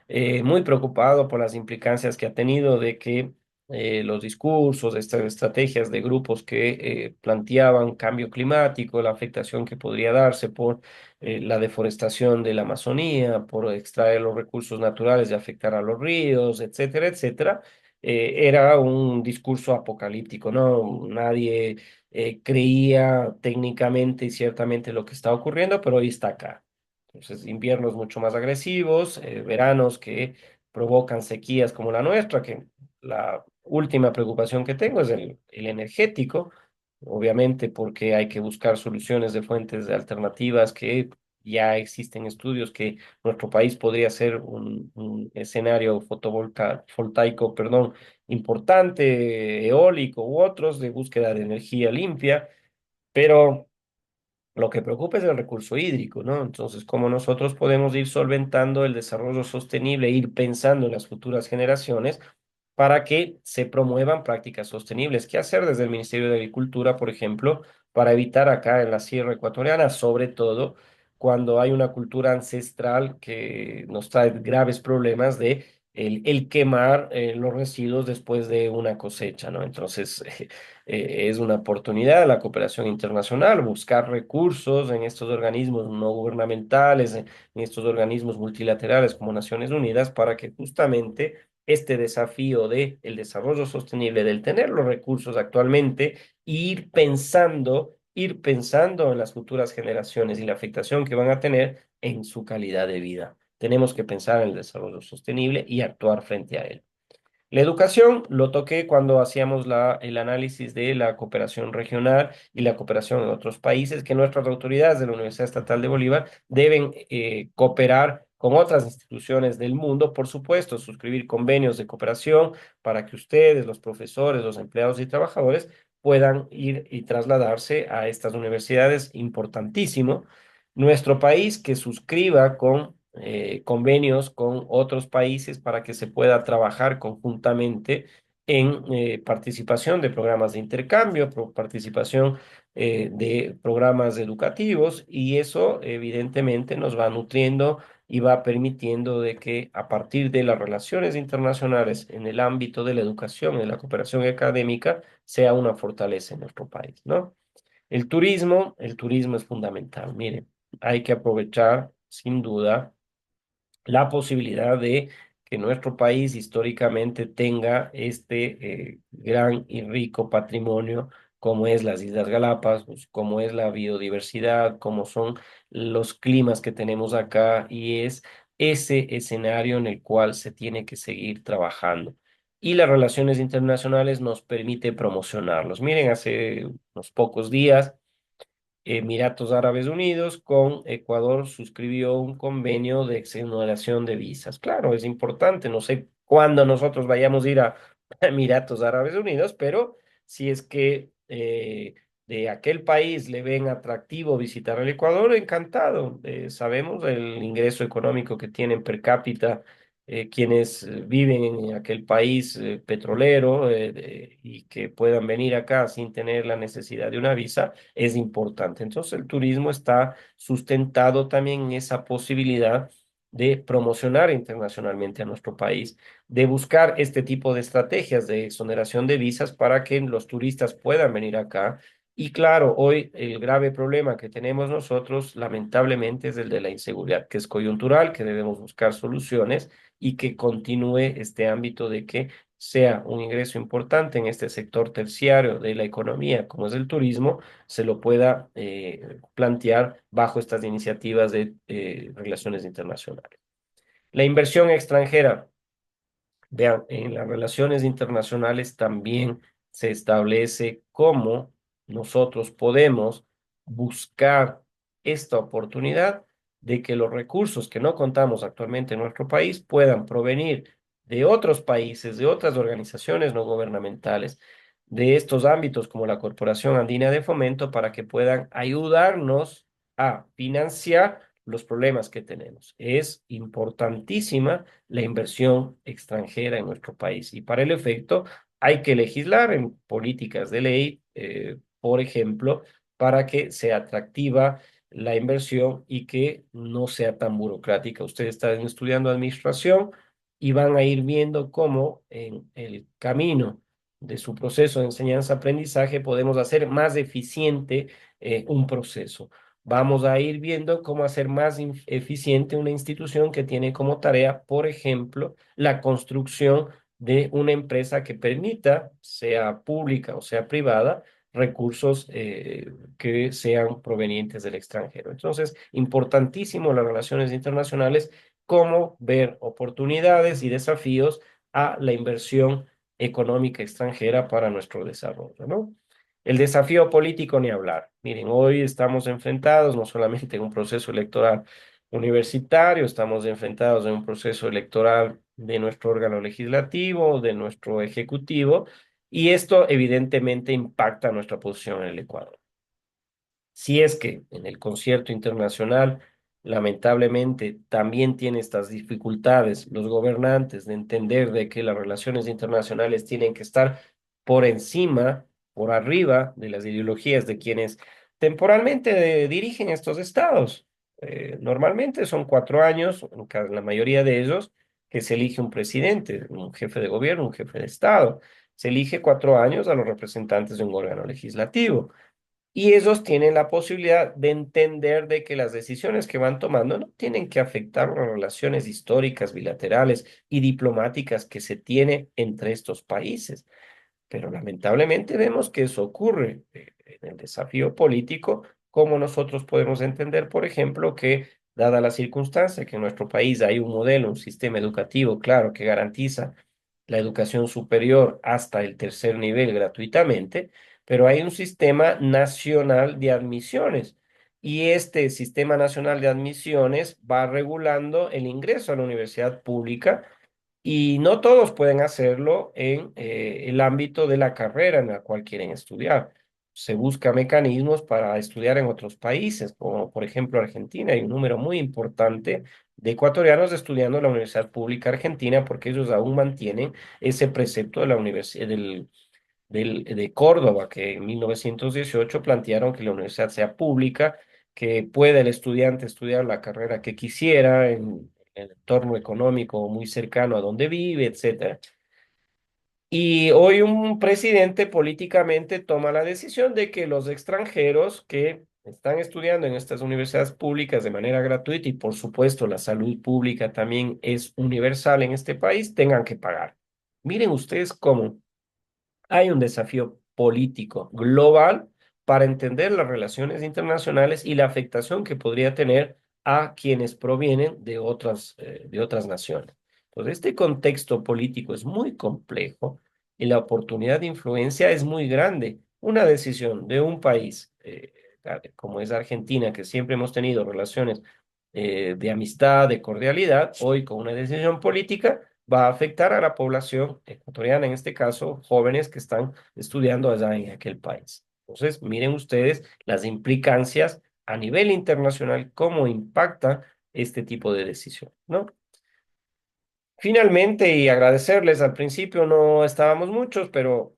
muy preocupado por las implicancias que ha tenido de que los discursos, estas estrategias de grupos que planteaban cambio climático, la afectación que podría darse por la deforestación de la Amazonía, por extraer los recursos naturales y afectar a los ríos, etcétera, etcétera, era un discurso apocalíptico, ¿no? Nadie creía técnicamente y ciertamente lo que está ocurriendo, pero hoy está acá. Entonces, inviernos mucho más agresivos, veranos que provocan sequías como la nuestra, que la última preocupación que tengo es el energético. obviamente porque hay que buscar soluciones de fuentes alternativas que ya existen estudios que nuestro país podría ser un escenario fotovoltaico, perdón, importante, eólico u otros de búsqueda de energía limpia, pero lo que preocupa es el recurso hídrico, ¿no? Entonces, ¿cómo nosotros podemos ir solventando el desarrollo sostenible, ir pensando en las futuras generaciones para que se promuevan prácticas sostenibles? ¿Qué hacer desde el Ministerio de Agricultura, por ejemplo, para evitar acá en la sierra ecuatoriana, sobre todo cuando hay una cultura ancestral que nos trae graves problemas de el quemar los residuos después de una cosecha, ¿no? Entonces, es una oportunidad la cooperación internacional, buscar recursos en estos organismos no gubernamentales, en estos organismos multilaterales como Naciones Unidas, para que justamente este desafío de el desarrollo sostenible, del tener los recursos actualmente, e ir pensando en las futuras generaciones y la afectación que van a tener en su calidad de vida. Tenemos que pensar en el desarrollo sostenible y actuar frente a él. La educación lo toqué cuando hacíamos el análisis de la cooperación regional y la cooperación en otros países, que nuestras autoridades de la Universidad Estatal de Bolívar deben cooperar con otras instituciones del mundo, por supuesto, suscribir convenios de cooperación para que ustedes, los profesores, los empleados y trabajadores puedan ir y trasladarse a estas universidades, importantísimo. Nuestro país que suscriba con convenios con otros países para que se pueda trabajar conjuntamente en participación de programas de intercambio, participación de programas educativos y eso evidentemente nos va nutriendo y va permitiendo de que a partir de las relaciones internacionales en el ámbito de la educación, de la cooperación académica, sea una fortaleza en nuestro país, ¿no? El turismo es fundamental. Miren, hay que aprovechar sin duda la posibilidad de que nuestro país históricamente tenga este gran y rico patrimonio como es las Islas Galápagos, como es la biodiversidad, como son los climas que tenemos acá y es ese escenario en el cual se tiene que seguir trabajando. Y las relaciones internacionales nos permite promocionarlos. Miren, hace unos pocos días Emiratos Árabes Unidos con Ecuador suscribió un convenio de exoneración de visas. Claro, es importante. No sé cuándo nosotros vayamos a ir a Emiratos Árabes Unidos, pero si es que de aquel país le ven atractivo visitar el Ecuador, encantado. Sabemos el ingreso económico que tienen per cápita quienes viven en aquel país petrolero y que puedan venir acá sin tener la necesidad de una visa es importante. Entonces, el turismo está sustentado también en esa posibilidad de promocionar internacionalmente a nuestro país, de buscar este tipo de estrategias de exoneración de visas para que los turistas puedan venir acá. Y claro, hoy el grave problema que tenemos nosotros, lamentablemente, es el de la inseguridad, que es coyuntural, que debemos buscar soluciones y que continúe este ámbito de que sea un ingreso importante en este sector terciario de la economía, como es el turismo, se lo pueda plantear bajo estas iniciativas de relaciones internacionales. La inversión extranjera. Vean, en las relaciones internacionales también se establece cómo nosotros podemos buscar esta oportunidad de que los recursos que no contamos actualmente en nuestro país puedan provenir de otros países, de otras organizaciones no gubernamentales, de estos ámbitos como la Corporación Andina de Fomento, para que puedan ayudarnos a financiar los problemas que tenemos. Es importantísima la inversión extranjera en nuestro país. Y para el efecto, hay que legislar en políticas de ley, por ejemplo, para que sea atractiva la inversión y que no sea tan burocrática. Ustedes están estudiando administración y van a ir viendo cómo en el camino de su proceso de enseñanza-aprendizaje podemos hacer más eficiente un proceso. Vamos a ir viendo cómo hacer más eficiente una institución que tiene como tarea, por ejemplo, la construcción de una empresa que permita, sea pública o sea privada, recursos que sean provenientes del extranjero. Entonces, importantísimo las relaciones internacionales, cómo ver oportunidades y desafíos a la inversión económica extranjera para nuestro desarrollo, ¿no? El desafío político ni hablar. Miren, hoy estamos enfrentados no solamente en un proceso electoral universitario, estamos enfrentados en un proceso electoral de nuestro órgano legislativo, de nuestro ejecutivo, y esto evidentemente impacta nuestra posición en el Ecuador. Si es que en el concierto internacional, lamentablemente, también tiene estas dificultades los gobernantes de entender de que las relaciones internacionales tienen que estar por encima, por arriba de las ideologías de quienes temporalmente dirigen estos estados. Normalmente son 4 años, la mayoría de ellos, que se elige un presidente, un jefe de gobierno, un jefe de estado. Se elige 4 años a los representantes de un órgano legislativo. Y ellos tienen la posibilidad de entender de que las decisiones que van tomando no tienen que afectar las relaciones históricas, bilaterales y diplomáticas que se tiene entre estos países. Pero lamentablemente vemos que eso ocurre en el desafío político, como nosotros podemos entender, por ejemplo, que dada la circunstancia que en nuestro país hay un modelo, un sistema educativo, claro, que garantiza la educación superior hasta el tercer nivel gratuitamente, pero hay un sistema nacional de admisiones. Y este sistema nacional de admisiones va regulando el ingreso a la universidad pública y no todos pueden hacerlo en el ámbito de la carrera en la cual quieren estudiar. Se busca mecanismos para estudiar en otros países, como por ejemplo Argentina. Hay un número muy importante de ecuatorianos estudiando en la Universidad Pública Argentina porque ellos aún mantienen ese precepto de la universidad de Córdoba, que en 1918 plantearon que la universidad sea pública, que pueda el estudiante estudiar la carrera que quisiera en el entorno económico muy cercano a donde vive, etcétera. Y hoy un presidente políticamente toma la decisión de que los extranjeros que están estudiando en estas universidades públicas de manera gratuita y por supuesto la salud pública también es universal en este país, tengan que pagar. Miren ustedes cómo hay un desafío político global para entender las relaciones internacionales y la afectación que podría tener a quienes provienen de otras naciones. Entonces, este contexto político es muy complejo y la oportunidad de influencia es muy grande. Una decisión de un país como es Argentina, que siempre hemos tenido relaciones de amistad, de cordialidad, hoy con una decisión política va a afectar a la población ecuatoriana, en este caso, jóvenes que están estudiando allá en aquel país. Entonces, miren ustedes las implicancias a nivel internacional, cómo impacta este tipo de decisión, ¿no? Finalmente, y agradecerles, al principio no estábamos muchos, pero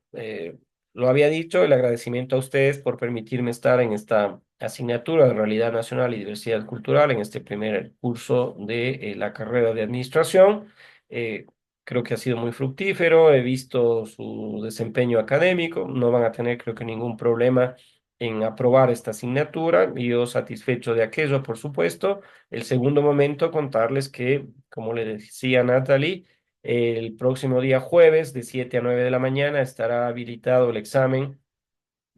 lo había dicho, el agradecimiento a ustedes por permitirme estar en esta asignatura de Realidad Nacional y Diversidad Cultural, en este primer curso de la carrera de Administración. Eh, Creo que ha sido muy fructífero, he visto su desempeño académico, no van a tener creo que ningún problema en aprobar esta asignatura y yo satisfecho de aquello, por supuesto. El segundo momento, contarles que como le decía Natalie, el próximo día jueves de 7 a 9 de la mañana estará habilitado el examen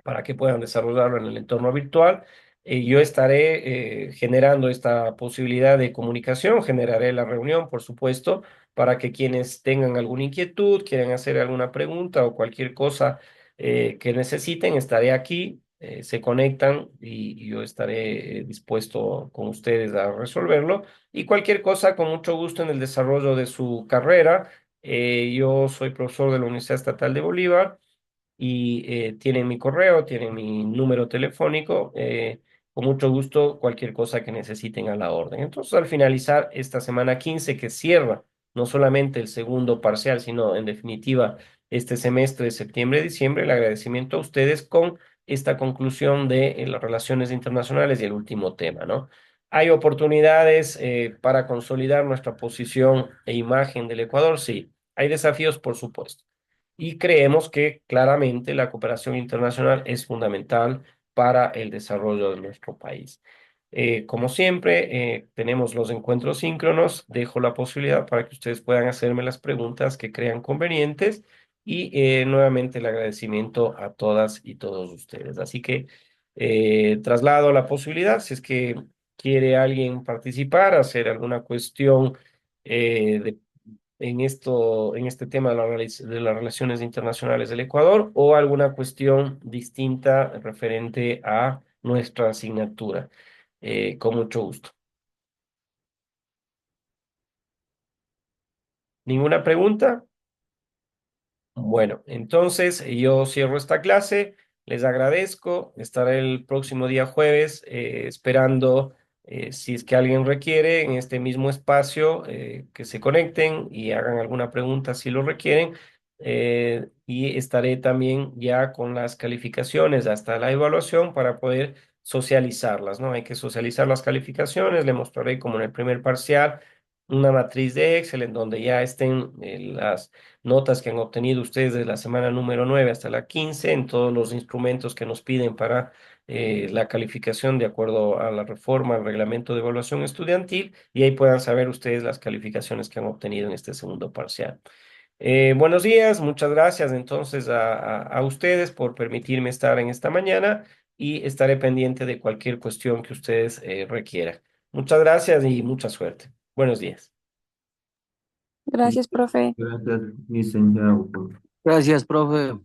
para que puedan desarrollarlo en el entorno virtual. Yo estaré generando esta posibilidad de comunicación, generaré la reunión, por supuesto, para que quienes tengan alguna inquietud, quieran hacer alguna pregunta o cualquier cosa que necesiten, estaré aquí, se conectan y yo estaré dispuesto con ustedes a resolverlo. Y cualquier cosa, con mucho gusto en el desarrollo de su carrera. Yo soy profesor de la Universidad Estatal de Bolívar y tienen mi correo, tienen mi número telefónico. Con mucho gusto, cualquier cosa que necesiten a la orden. Entonces, al finalizar esta semana 15 que cierra no solamente el segundo parcial, sino en definitiva este semestre de septiembre-diciembre, el agradecimiento a ustedes con esta conclusión de las relaciones internacionales y el último tema, ¿no? ¿Hay oportunidades para consolidar nuestra posición e imagen del Ecuador? Sí. ¿Hay desafíos? Por supuesto. Y creemos que claramente la cooperación internacional es fundamental para el desarrollo de nuestro país. Como siempre, tenemos los encuentros síncronos. Dejo la posibilidad para que ustedes puedan hacerme las preguntas que crean convenientes y nuevamente el agradecimiento a todas y todos ustedes. Así que traslado la posibilidad, si es que quiere alguien participar, hacer alguna cuestión en este tema de, de las relaciones internacionales del Ecuador o alguna cuestión distinta referente a nuestra asignatura. Con mucho gusto. ¿Ninguna pregunta? Bueno, entonces yo cierro esta clase, les agradezco, estaré el próximo día jueves esperando si es que alguien requiere en este mismo espacio que se conecten y hagan alguna pregunta si lo requieren y estaré también ya con las calificaciones hasta la evaluación para poder socializarlas, ¿no? Hay que socializar las calificaciones, le mostraré como en el primer parcial una matriz de Excel en donde ya estén las notas que han obtenido ustedes desde la semana número 9 hasta la 15 en todos los instrumentos que nos piden para la calificación de acuerdo a la reforma al reglamento de evaluación estudiantil y ahí puedan saber ustedes las calificaciones que han obtenido en este segundo parcial. Buenos días, muchas gracias entonces a ustedes por permitirme estar en esta mañana y estaré pendiente de cualquier cuestión que ustedes requieran. Muchas gracias y mucha suerte. Buenos días. Gracias, profe. Gracias, licenciado. Gracias, profe.